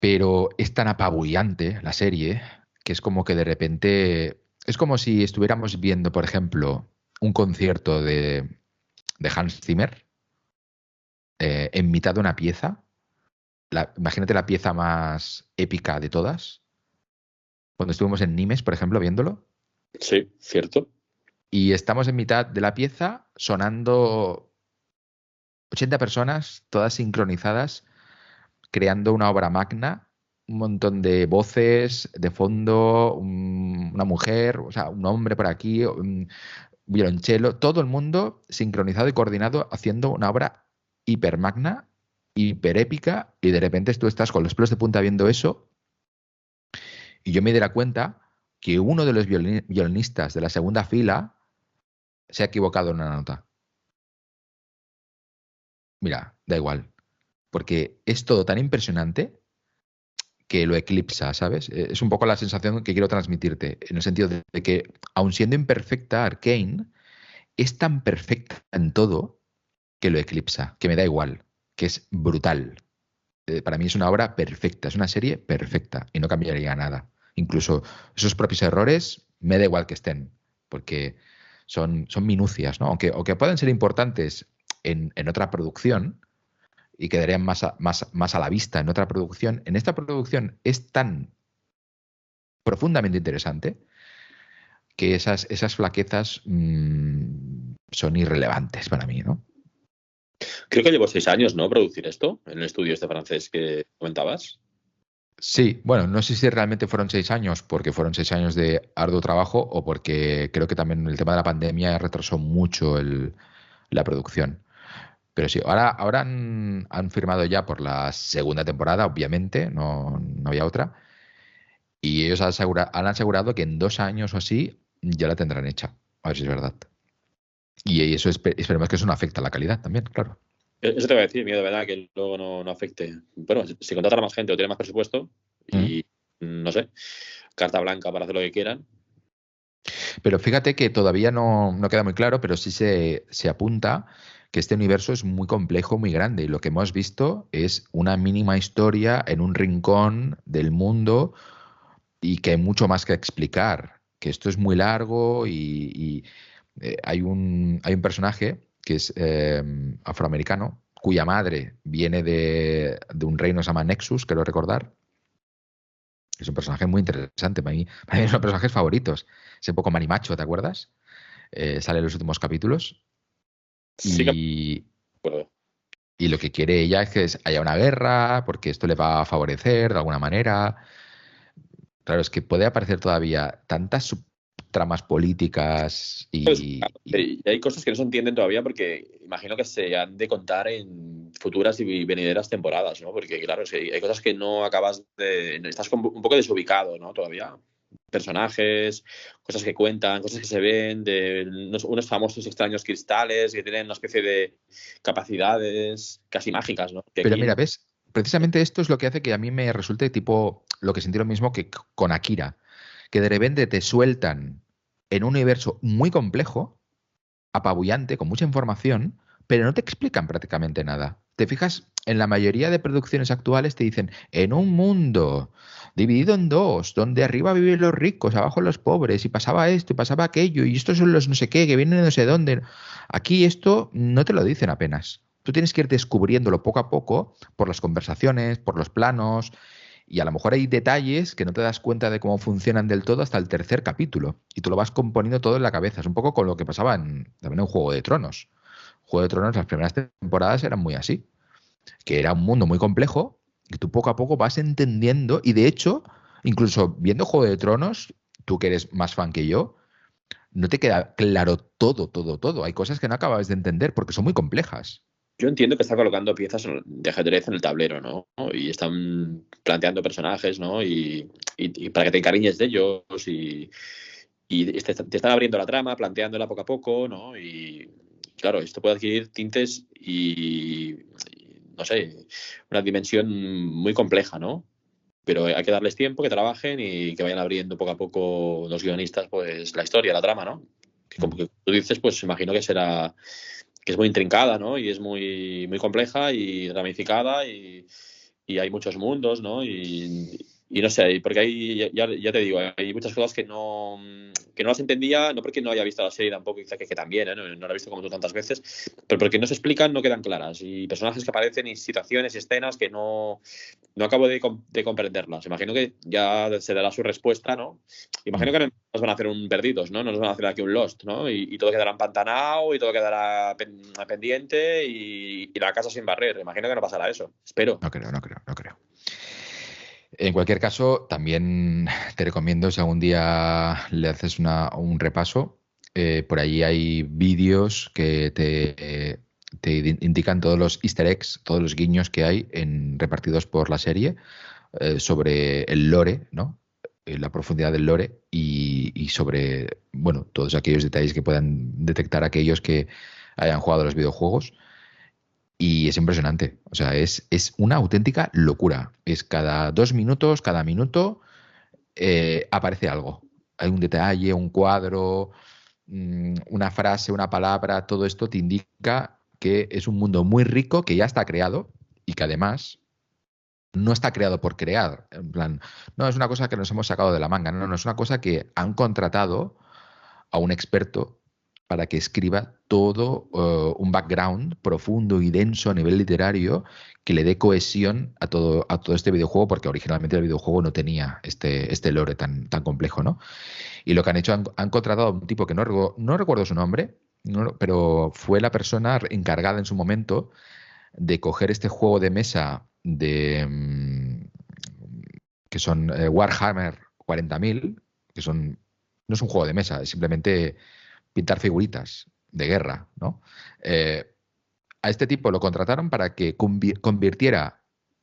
Pero es tan apabullante la serie que es como que de repente es como si estuviéramos viendo, por ejemplo, un concierto de Hans Zimmer en mitad de una pieza. Imagínate la pieza más épica de todas. Cuando estuvimos en Nimes, por ejemplo, viéndolo. Sí, cierto. Y estamos en mitad de la pieza sonando 80 personas, todas sincronizadas, creando una obra magna, un montón de voces de fondo, una mujer, o sea, un hombre por aquí, un violonchelo, todo el mundo sincronizado y coordinado haciendo una obra hiper magna, hiper épica, y de repente tú estás con los pelos de punta viendo eso, y yo me di la cuenta que uno de los violinistas de la segunda fila se ha equivocado en una nota. Mira, da igual, porque es todo tan impresionante que lo eclipsa, ¿sabes? Es un poco la sensación que quiero transmitirte, en el sentido de que, aun siendo imperfecta, Arcane es tan perfecta en todo que lo eclipsa, que me da igual, que es brutal. Para mí es una obra perfecta, es una serie perfecta y no cambiaría nada. Incluso esos propios errores me da igual que estén, porque son minucias, ¿no? Aunque pueden ser importantes en otra producción, y quedarían más a la vista en otra producción. En esta producción es tan profundamente interesante que esas flaquezas son irrelevantes para mí, ¿no? Creo que llevo 6 años, ¿no? Producir esto en el estudio este francés que comentabas. Sí, bueno, no sé si realmente fueron 6 años porque fueron 6 años de arduo trabajo o porque creo que también el tema de la pandemia retrasó mucho la producción. Pero sí, ahora han firmado ya por la segunda temporada, obviamente, no había otra. Y ellos han asegurado que en 2 años o así ya la tendrán hecha. A ver si es verdad. Y eso esperemos que eso no afecte a la calidad también, claro. Eso te voy a decir, miedo, ¿verdad? Que luego no afecte. Bueno, si contratan a más gente o tienen más presupuesto Mm. y, no sé, carta blanca para hacer lo que quieran. Pero fíjate que todavía no queda muy claro, pero sí se apunta que este universo es muy complejo, muy grande. Y lo que hemos visto es una mínima historia en un rincón del mundo y que hay mucho más que explicar. Que esto es muy largo y hay un personaje que es afroamericano, cuya madre viene de un reino que se llama Nexus, quiero recordar. Es un personaje muy interesante para mí es uno de los personajes favoritos. Es un poco marimacho, ¿te acuerdas? Sale en los últimos capítulos. Sí que me Y, acuerdo. y lo que quiere ella es que haya una guerra, porque esto le va a favorecer de alguna manera. Claro, es que puede aparecer todavía tantas subtramas políticas Pues, claro, y hay cosas que no se entienden todavía porque imagino que se han de contar en futuras y venideras temporadas, ¿no? Porque, claro, sí, hay cosas que no acabas de... Estás un poco desubicado, ¿no? Todavía. Personajes, cosas que cuentan, cosas que se ven, de unos famosos extraños cristales que tienen una especie de capacidades casi mágicas, ¿no? Que Pero aquí mira, ¿ves? Precisamente esto es lo que hace que a mí me resulte tipo lo que sentí lo mismo que con Akira, que de repente te sueltan en un universo muy complejo, apabullante, con mucha información, pero no te explican prácticamente nada. Te fijas, en la mayoría de producciones actuales te dicen, en un mundo dividido en dos, donde arriba viven los ricos, abajo los pobres, y pasaba esto, y pasaba aquello, y estos son los no sé qué, que vienen de no sé dónde. Aquí esto no te lo dicen apenas. Tú tienes que ir descubriéndolo poco a poco por las conversaciones, por los planos, y a lo mejor hay detalles que no te das cuenta de cómo funcionan del todo hasta el tercer capítulo. Y tú lo vas componiendo todo en la cabeza. Es un poco con lo que pasaba también en Juego de Tronos. Juego de Tronos, las primeras temporadas eran muy así. Que era un mundo muy complejo y tú poco a poco vas entendiendo. Y de hecho, incluso viendo Juego de Tronos, tú que eres más fan que yo, no te queda claro todo, todo, todo. Hay cosas que no acabas de entender porque son muy complejas. yo entiendo que está colocando piezas de ajedrez en el tablero, ¿no? Y están planteando personajes, ¿no? Y para que te encariñes de ellos y te están abriendo la trama, planteándola poco a poco, ¿no? Y claro, esto puede adquirir tintes y no sé, una dimensión muy compleja, ¿no? Pero hay que darles tiempo, que trabajen y que vayan abriendo poco a poco los guionistas, pues la historia, la trama, ¿no? Que como que tú dices, pues imagino que será que es muy intrincada, ¿no? Y es muy compleja y ramificada y hay muchos mundos, ¿no? Y no sé, porque hay, ya te digo, hay muchas cosas que no las entendía, no porque no haya visto la serie tampoco, quizá que también, ¿eh? No la he visto como tú tantas veces, pero porque no se explican, no quedan claras. Y personajes que aparecen y situaciones y escenas que no acabo de comprenderlas. Imagino que ya se dará su respuesta, ¿no? Imagino que no nos van a hacer un perdidos, ¿no? No nos van a hacer aquí un Lost, ¿no? Y todo quedará empantanado y todo quedará pendiente y la casa sin barrer. Imagino que no pasará eso. Espero. No creo, no creo, no creo. En cualquier caso, también te recomiendo si algún día le haces un repaso, por allí hay vídeos que te indican todos los easter eggs, todos los guiños que hay repartidos por la serie sobre el lore, ¿no? La profundidad del lore y sobre, bueno, todos aquellos detalles que puedan detectar aquellos que hayan jugado a los videojuegos. Y es impresionante. O sea, es una auténtica locura. Es cada 2 minutos, cada minuto aparece algo. Hay un detalle, un cuadro, una frase, una palabra. Todo esto te indica que es un mundo muy rico que ya está creado y que además no está creado por crear. En plan, no es una cosa que nos hemos sacado de la manga. No, no es una cosa que han contratado a un experto para que escriba todo un background profundo y denso a nivel literario que le dé cohesión a todo este videojuego, porque originalmente el videojuego no tenía este lore tan complejo, ¿no? Y lo que han hecho, han contratado a un tipo que no recuerdo su nombre, pero fue la persona encargada en su momento de coger este juego de mesa que son Warhammer 40.000, que no es un juego de mesa, es simplemente pintar figuritas de guerra, ¿no? A este tipo lo contrataron para que convirtiera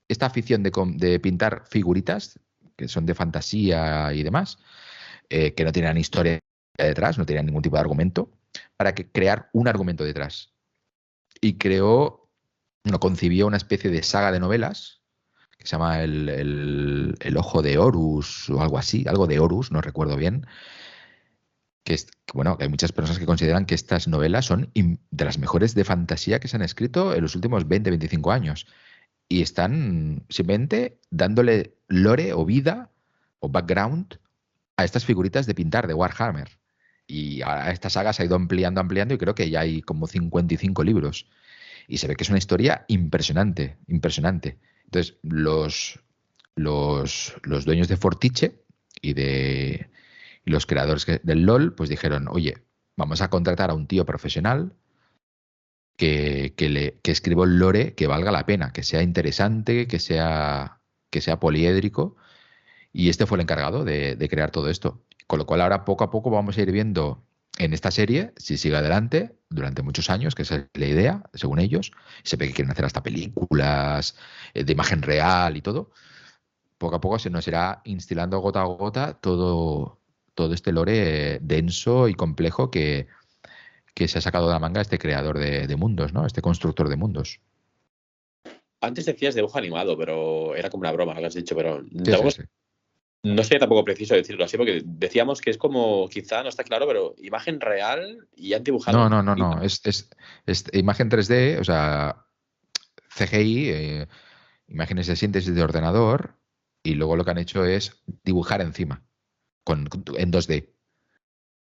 esta afición de pintar figuritas, que son de fantasía y demás, que no tenían historia detrás, no tenían ningún tipo de argumento, para crear un argumento detrás. Y concibió una especie de saga de novelas que se llama el Ojo de Horus o algo así, algo de Horus, no recuerdo bien, bueno, que hay muchas personas que consideran que estas novelas son de las mejores de fantasía que se han escrito en los últimos 20, 25 años. Y están simplemente dándole lore o vida o background a estas figuritas de pintar de Warhammer. Y ahora esta saga se ha ido ampliando, ampliando y creo que ya hay como 55 libros. Y se ve que es una historia impresionante, impresionante. Entonces, los dueños de Fortiche y los creadores del LOL, pues dijeron, oye, vamos a contratar a un tío profesional que escriba un lore que valga la pena, que sea interesante, que sea poliédrico. Y este fue el encargado de crear todo esto. Con lo cual ahora poco a poco vamos a ir viendo en esta serie, si sigue adelante, durante muchos años, que esa es la idea, según ellos. Se ve que quieren hacer hasta películas de imagen real y todo. Poco a poco se nos irá instilando gota a gota todo este lore denso y complejo que se ha sacado de la manga este creador de mundos, ¿no? Este constructor de mundos. Antes decías dibujo animado, pero era como una broma lo que has dicho, pero Sí, sí, sí. no sería tampoco preciso decirlo así, porque decíamos que es como, quizá no está claro, pero imagen real y han dibujado. No. Es imagen 3D, o sea, CGI, imágenes de síntesis de ordenador, y luego lo que han hecho es dibujar encima, en 2D.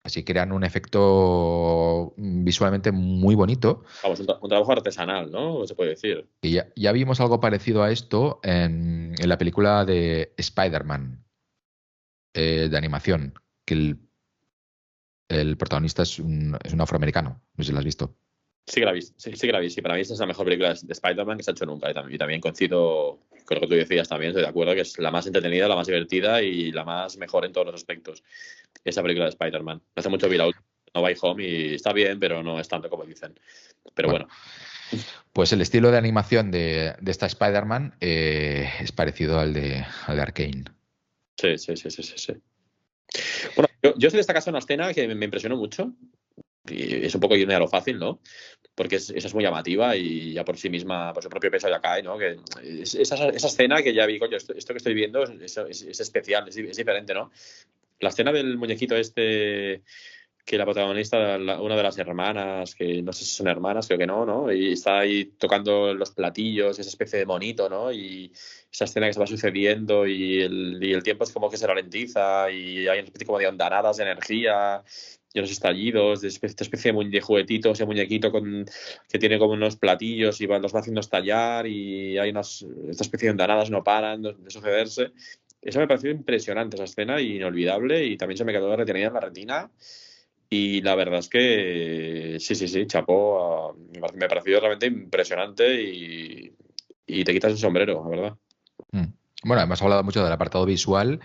Así crean un efecto visualmente muy bonito. Vamos, un trabajo artesanal, ¿no? Se puede decir. Y ya vimos algo parecido a esto en la película de Spider-Man, de animación, que el protagonista es un afroamericano. No sé si lo has visto. Sí que la vi, sí que la vi. Sí, para mí esta es la mejor película de Spider-Man que se ha hecho nunca. Y también coincido con lo que tú decías también, estoy de acuerdo que es la más entretenida, la más divertida y la más mejor en todos los aspectos. Esa película de Spider-Man. Hace mucho vi la última, No Way Home, y está bien, pero no es tanto como dicen. Pero bueno. Pues el estilo de animación de esta Spider-Man es parecido al de Arcane. Sí. Bueno, yo soy de esta casa una escena que me impresionó mucho. Y es un poco irme a lo fácil, ¿no? Porque esa es muy llamativa y ya por sí misma, por su propio peso ya cae, ¿no? Que esa escena que ya vi, coño, esto que estoy viendo es especial, es diferente, ¿no? La escena del muñequito este, que la protagonista, una de las hermanas, que no sé si son hermanas, creo que no, ¿no? Y está ahí tocando los platillos, esa especie de monito, ¿no? Y esa escena que se va sucediendo y el tiempo es como que se ralentiza y hay una especie como de ondanadas de energía y unos estallidos, de esta especie de juguetito, ese muñequito que tiene como unos platillos y los va haciendo estallar y hay esta especie de ondanadas no paran de sucederse. Eso me pareció impresionante, esa escena, inolvidable, y también se me quedó retenida en la retina. Y la verdad es que sí, chapó. Me pareció realmente impresionante y te quitas el sombrero, la verdad. Bueno, hemos hablado mucho del apartado visual,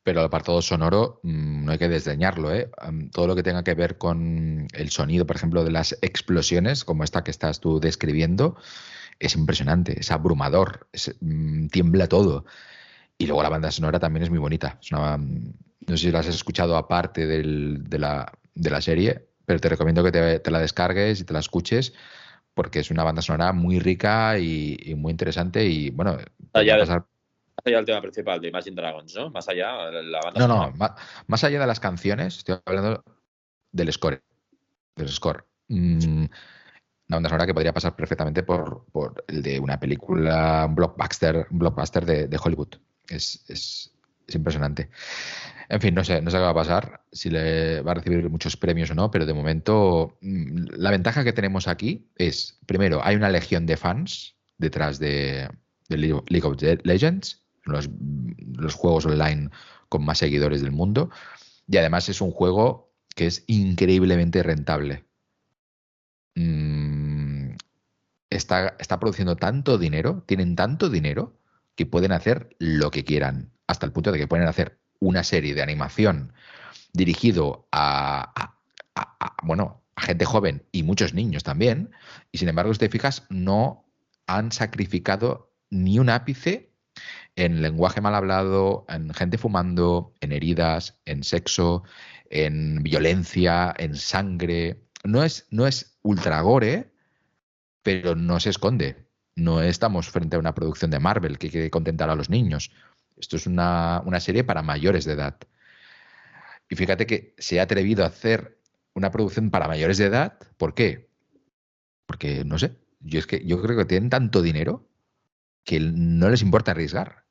pero el apartado sonoro no hay que desdeñarlo, ¿eh? Todo lo que tenga que ver con el sonido, por ejemplo, de las explosiones, como esta que estás tú describiendo, es impresionante, es abrumador, tiembla todo. Y luego la banda sonora también es muy bonita. No sé si la has escuchado aparte de la serie, pero te recomiendo que te la descargues y te la escuches, porque es una banda sonora muy rica y muy interesante. Y bueno, podría pasar. Más allá del tema principal de Imagine Dragons, ¿no? Más allá, la banda No, más allá de las canciones, estoy hablando del score. Del score. Una banda sonora que podría pasar perfectamente por el de una película, un blockbuster de Hollywood. Es impresionante. En fin, no sé qué va a pasar, si le va a recibir muchos premios o no, pero de momento la ventaja que tenemos aquí es, primero, hay una legión de fans detrás de League of Legends, los juegos online con más seguidores del mundo, y además es un juego que es increíblemente rentable. Está produciendo tanto dinero, tienen tanto dinero, que pueden hacer lo que quieran, hasta el punto de que pueden hacer una serie de animación dirigido bueno, a gente joven y muchos niños también, y sin embargo, si te fijas, no han sacrificado ni un ápice en lenguaje mal hablado, en gente fumando, en heridas, en sexo, en violencia, en sangre. No es ultra gore, pero no se esconde. No estamos frente a una producción de Marvel que quiere contentar a los niños. Esto es una serie para mayores de edad. Y fíjate que se ha atrevido a hacer una producción para mayores de edad. ¿Por qué? Porque, no sé, yo creo que tienen tanto dinero que no les importa arriesgar.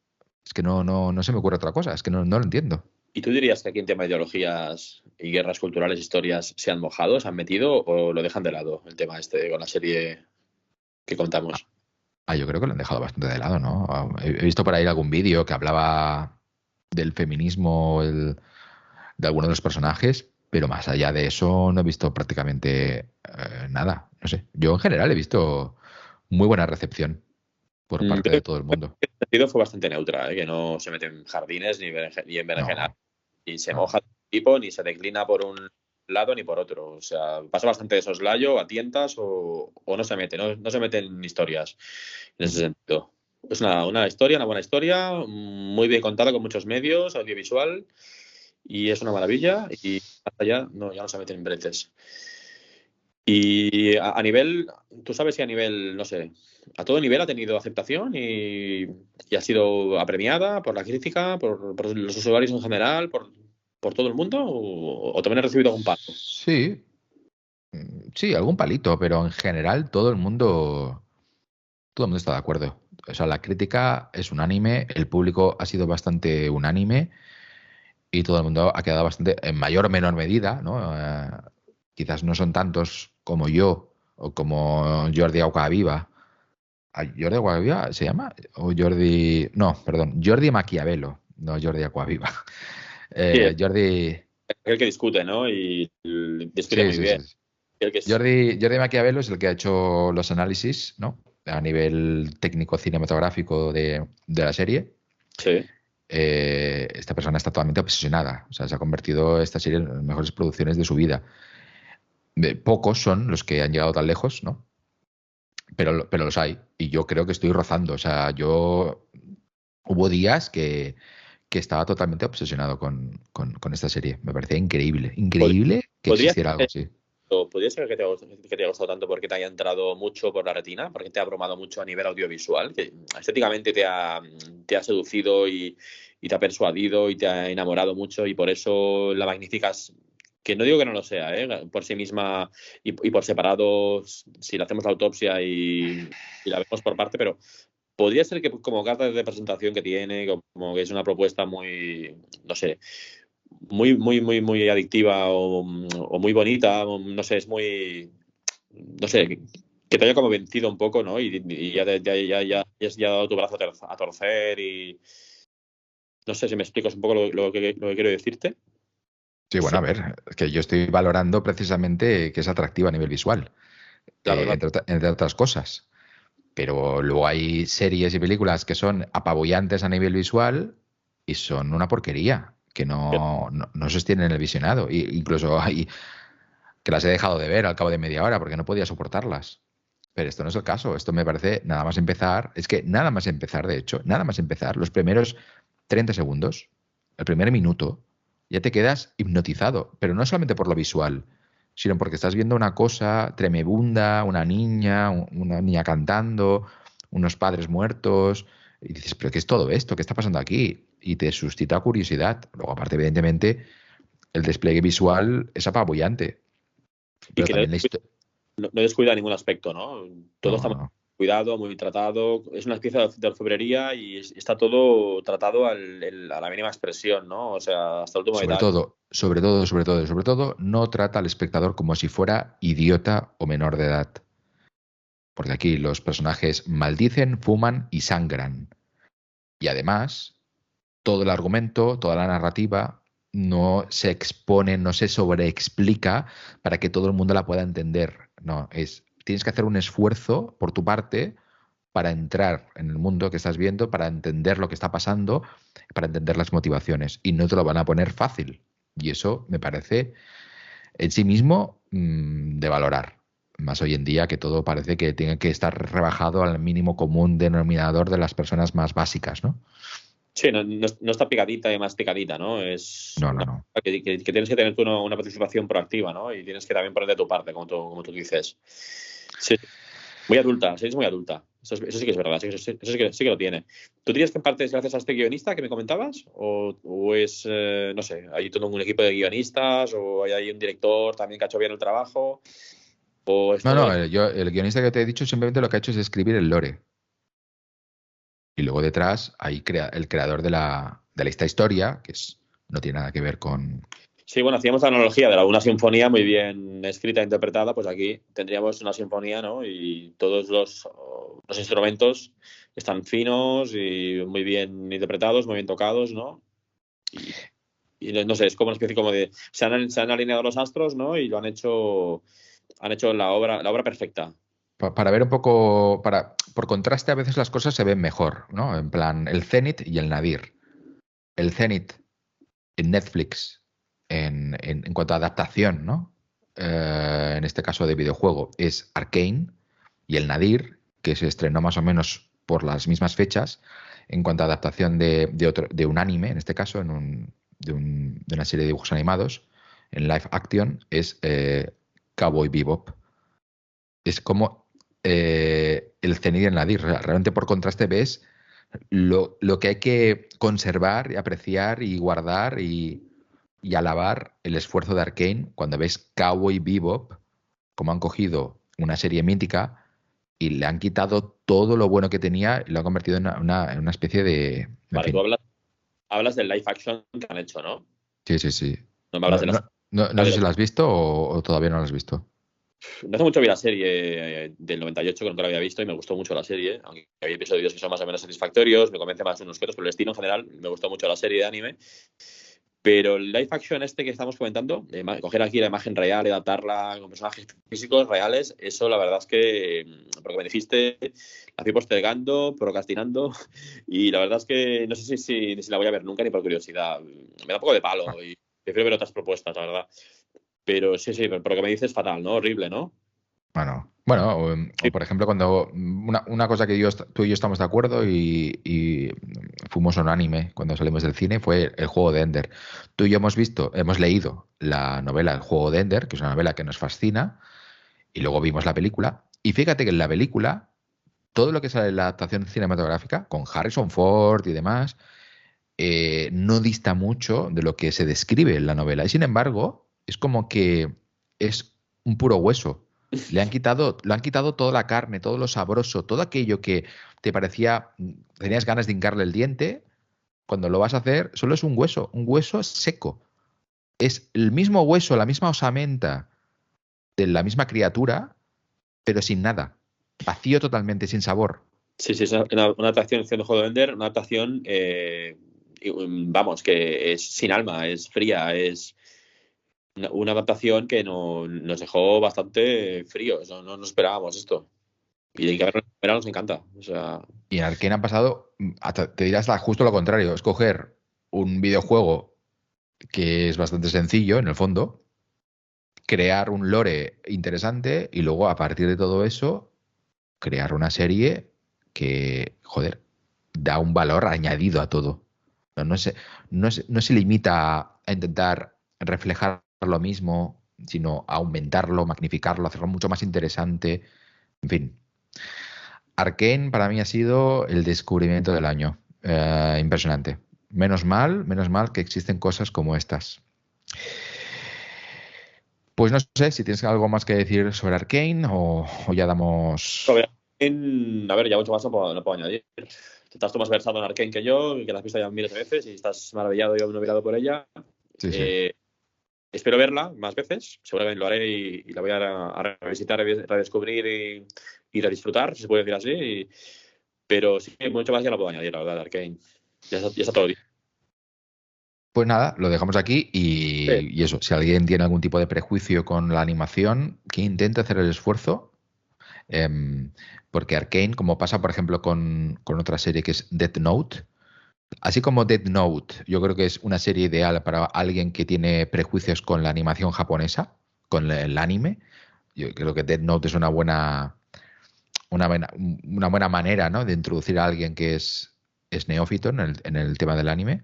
Es que no se me ocurre otra cosa, es que no lo entiendo. ¿Y tú dirías que aquí en tema de ideologías y guerras culturales, historias, se han mojado, se han metido o lo dejan de lado el tema este con la serie que contamos. Yo creo que lo han dejado bastante de lado, ¿no? He visto por ahí algún vídeo que hablaba del feminismo de algunos de los personajes, pero más allá de eso no he visto prácticamente nada. No sé. Yo en general he visto muy buena recepción por parte de todo el mundo. El sentido fue bastante neutra, que no se mete en jardines ni en berenjenas. Ni se moja el tipo, ni se declina por un lado ni por otro. O sea, pasa bastante de soslayo a tientas o no se mete, no se mete en historias en ese sentido. Es una buena historia, muy bien contada con muchos medios, audiovisual, y es una maravilla. Y hasta allá ya no se meten en bretes. Y a nivel, tú sabes si a nivel, no sé, a todo nivel ha tenido aceptación y ha sido apremiada por la crítica, por los usuarios en general, por todo el mundo, o también ha recibido algún palo. Sí, algún palito, pero en general todo el mundo está de acuerdo. O sea, la crítica es unánime, el público ha sido bastante unánime y todo el mundo ha quedado bastante, en mayor o menor medida, ¿no? Quizás no son tantos como yo o como Jordi Aguaviva. ¿Jordi Aguaviva se llama? ¿O Jordi...? No, perdón, Jordi Maquiavelo, no Jordi Aguaviva. Jordi... El que discute, ¿no? Y discute muy bien. Sí. Jordi Maquiavelo es el que ha hecho los análisis, ¿no? A nivel técnico cinematográfico de la serie. Sí. Esta persona está totalmente obsesionada. O sea, se ha convertido esta serie en las mejores producciones de su vida. Pocos son los que han llegado tan lejos, ¿no? Pero los hay. Y yo creo que estoy rozando. O sea, hubo días que estaba totalmente obsesionado con esta serie. Me parecía increíble. Increíble que existiera algo así. ¿Podría ser que te haya gustado tanto porque te haya entrado mucho por la retina? Porque te ha abrumado mucho a nivel audiovisual. Que estéticamente te ha seducido y te ha persuadido y te ha enamorado mucho y por eso la magnificas. Que no digo que no lo sea, por sí misma y por separado, si le hacemos la autopsia y la vemos por parte, pero podría ser que como carta de presentación que tiene, como que es una propuesta muy, no sé, muy adictiva o muy bonita, no sé, es muy, no sé, que te haya como vencido un poco, ¿no? Y ya has dado tu brazo a torcer y no sé si me explicas un poco lo que quiero decirte. Sí, bueno, a ver, es que yo estoy valorando precisamente que es atractiva a nivel visual, Claro. entre otras cosas. Pero luego hay series y películas que son apabullantes a nivel visual y son una porquería, que no sostienen el visionado. Incluso hay que las he dejado de ver al cabo de media hora porque no podía soportarlas. Pero esto no es el caso. Esto me parece, nada más empezar, de hecho, nada más empezar, los primeros 30 segundos, el primer minuto, ya te quedas hipnotizado. Pero no solamente por lo visual, sino porque estás viendo una cosa tremebunda, una niña cantando, unos padres muertos, y dices, ¿pero qué es todo esto? ¿Qué está pasando aquí? Y te suscita curiosidad. Luego, aparte, evidentemente, el despliegue visual es apabullante. Y que no descuida ningún aspecto, ¿no? Todo está muy cuidado, muy tratado. Es una pieza de orfebrería y está todo tratado a la mínima expresión, ¿no? O sea, hasta el último detalle. Sobre todo, no trata al espectador como si fuera idiota o menor de edad. Porque aquí los personajes maldicen, fuman y sangran. Y además, todo el argumento, toda la narrativa no se expone, no se sobreexplica para que todo el mundo la pueda entender. No, tienes que hacer un esfuerzo por tu parte para entrar en el mundo que estás viendo, para entender lo que está pasando, para entender las motivaciones. Y no te lo van a poner fácil. Y eso me parece en sí mismo de valorar. Más hoy en día que todo parece que tiene que estar rebajado al mínimo común denominador de las personas más básicas, ¿no? Sí, no está picadita y masticadita, ¿no? No. Que tienes que tener tú una participación proactiva, ¿no? Y tienes que también poner de tu parte, como tú dices. Sí. Muy adulta, la serie es muy adulta. Eso sí que es verdad, eso sí que lo tiene. ¿Tú dirías que en parte es gracias a este guionista que me comentabas? ¿O es, no sé, hay todo un equipo de guionistas? ¿O hay un director también que ha hecho bien el trabajo? El guionista que te he dicho simplemente lo que ha hecho es escribir el lore. Y luego detrás hay el creador de esta historia, que no tiene nada que ver con Sí, bueno, hacíamos la analogía de una sinfonía muy bien escrita e interpretada, pues aquí tendríamos una sinfonía, ¿no? Y todos los instrumentos están finos y muy bien interpretados, muy bien tocados, ¿no? Y no sé, es como una especie como de... Se han alineado los astros, ¿no? Y lo han hecho la obra perfecta. Para ver un poco, por contraste a veces las cosas se ven mejor, ¿no? En plan, el Zenith y el Nadir. El Zenith en Netflix, en cuanto a adaptación, ¿no? En este caso de videojuego, es Arcane, y el Nadir, que se estrenó más o menos por las mismas fechas, en cuanto a adaptación de un anime, en este caso, de una serie de dibujos animados, en live action, es Cowboy Bebop. Es como el Zenith y el Nadir. Realmente por contraste ves lo que hay que conservar y apreciar y guardar y alabar el esfuerzo de Arcane cuando ves Cowboy Bebop, como han cogido una serie mítica y le han quitado todo lo bueno que tenía y lo han convertido en una especie de... En Vale, fin. tú hablas del live action que han hecho, ¿no? Sí, sí, sí. No me hablas de las... No sé si lo has visto o todavía no lo has visto. No hace mucho vi la serie del 98, que nunca la había visto, y me gustó mucho la serie, aunque hay episodios que son más o menos satisfactorios, me convence más unos que otros, pero el estilo en general me gustó mucho la serie de anime. Pero el live action este que estamos comentando, coger aquí la imagen real y adaptarla con personajes físicos reales, eso la verdad es que, porque me dijiste, la estoy postergando, procrastinando, y la verdad es que no sé si la voy a ver nunca ni por curiosidad. Me da un poco de palo y prefiero ver otras propuestas, la verdad. Pero sí, pero lo que me dices es fatal, ¿no? Horrible, ¿no? Bueno, o por ejemplo, cuando una cosa que tú y yo estamos de acuerdo y fuimos unánime cuando salimos del cine fue el juego de Ender. Tú y yo hemos leído la novela El juego de Ender, que es una novela que nos fascina, y luego vimos la película. Y fíjate que en la película, todo lo que sale en la adaptación cinematográfica, con Harrison Ford y demás, no dista mucho de lo que se describe en la novela. Y sin embargo, es como que es un puro hueso. Le han quitado toda la carne, todo lo sabroso, todo aquello que te parecía, tenías ganas de hincarle el diente, cuando lo vas a hacer, solo es un hueso seco. Es el mismo hueso, la misma osamenta de la misma criatura, pero sin nada. Vacío totalmente, sin sabor. Sí, es una adaptación de juego de Ender, una adaptación, vamos, que es sin alma, es fría, es una adaptación que nos dejó bastante fríos, no nos esperábamos esto. Y de que verlo nos encanta. O sea... Y en Arcane han pasado, te dirás justo lo contrario, es coger un videojuego que es bastante sencillo en el fondo, crear un lore interesante y luego a partir de todo eso crear una serie que, joder, da un valor añadido a todo. No se limita a intentar reflejar lo mismo, sino a aumentarlo, magnificarlo, hacerlo mucho más interesante. En fin. Arcane para mí ha sido el descubrimiento del año. Impresionante. Menos mal que existen cosas como estas. Pues no sé si tienes algo más que decir sobre Arcane o ya damos... A ver, ya mucho más no puedo añadir. Estás tú más versado en Arcane que yo, que la has visto ya miles de veces y estás maravillado y obnubilado por ella. Sí. Espero verla más veces, seguramente lo haré y la voy a revisitar, a redescubrir y redisfrutar, si se puede decir así. Pero sí, mucho más ya no puedo añadir, la verdad, de Arcane. Ya está todo bien. Pues nada, lo dejamos aquí y eso, si alguien tiene algún tipo de prejuicio con la animación, que intente hacer el esfuerzo, porque Arcane, como pasa por ejemplo con otra serie que es Death Note, así como Death Note, yo creo que es una serie ideal para alguien que tiene prejuicios con la animación japonesa, con el anime. Yo creo que Death Note es una buena manera, ¿no?, de introducir a alguien que es neófito en el tema del anime.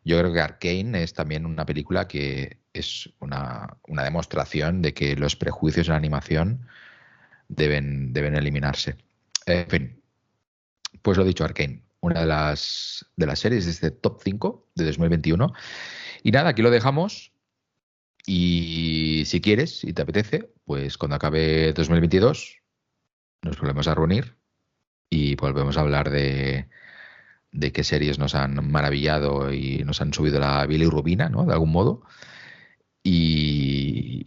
Yo creo que Arcane es también una película que es una demostración de que los prejuicios en la animación deben eliminarse. En fin, pues lo dicho, Arcane, una de las series de este top 5 de 2021. Y nada, aquí lo dejamos. Y si quieres, si te apetece, pues cuando acabe 2022 nos volvemos a reunir y volvemos a hablar de qué series nos han maravillado y nos han subido la bilirrubina, ¿no?, de algún modo. Y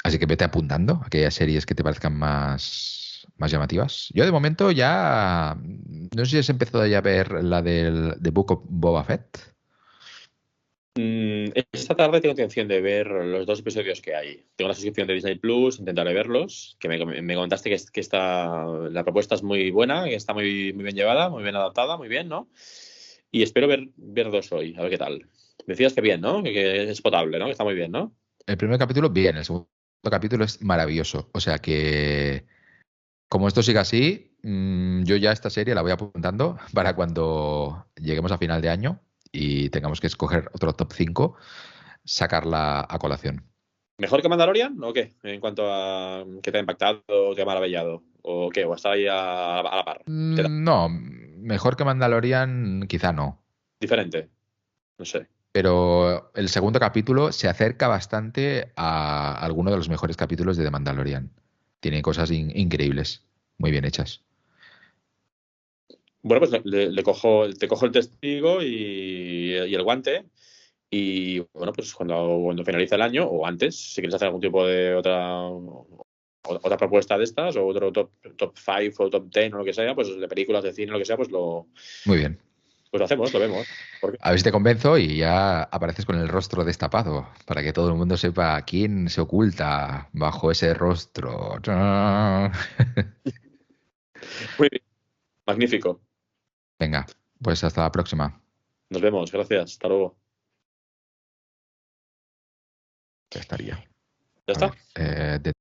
así que vete apuntando a aquellas series que te parezcan más llamativas. Yo de momento ya, no sé si has empezado ya a ver la del The Book of Boba Fett. Esta tarde tengo intención de ver los 2 episodios que hay. Tengo la suscripción de Disney Plus, intentaré verlos. Que me comentaste que la propuesta es muy buena, que está muy, muy bien llevada, muy bien adaptada, muy bien, ¿no? Y espero ver 2 hoy, a ver qué tal. Decías que bien, ¿no? Que es potable, ¿no? Que está muy bien, ¿no? El primer capítulo, bien. El segundo capítulo es maravilloso. O sea que, como esto siga así, yo ya esta serie la voy apuntando para cuando lleguemos a final de año y tengamos que escoger otro top 5, sacarla a colación. ¿Mejor que Mandalorian o qué? En cuanto a qué te ha impactado, te ha maravillado. ¿O qué? ¿O está ahí a la par? ¿Te da No, mejor que Mandalorian, quizá no. diferente? No sé. Pero el segundo capítulo se acerca bastante a alguno de los mejores capítulos de The Mandalorian. Tiene cosas increíbles, muy bien hechas. Bueno, pues te cojo el testigo y el guante. Y bueno, pues cuando finalice el año o antes, si quieres hacer algún tipo de otra propuesta de estas o otro top 5 o top 10 o lo que sea, pues de películas, de cine, lo que sea, pues lo Muy bien. hacemos, lo vemos. ¿Por qué? A ver si te convenzo y ya apareces con el rostro destapado para que todo el mundo sepa quién se oculta bajo ese rostro. Muy bien, magnífico. Venga, pues hasta la próxima. Nos vemos, gracias. Hasta luego. Ya estaría. ¿Ya está? A ver,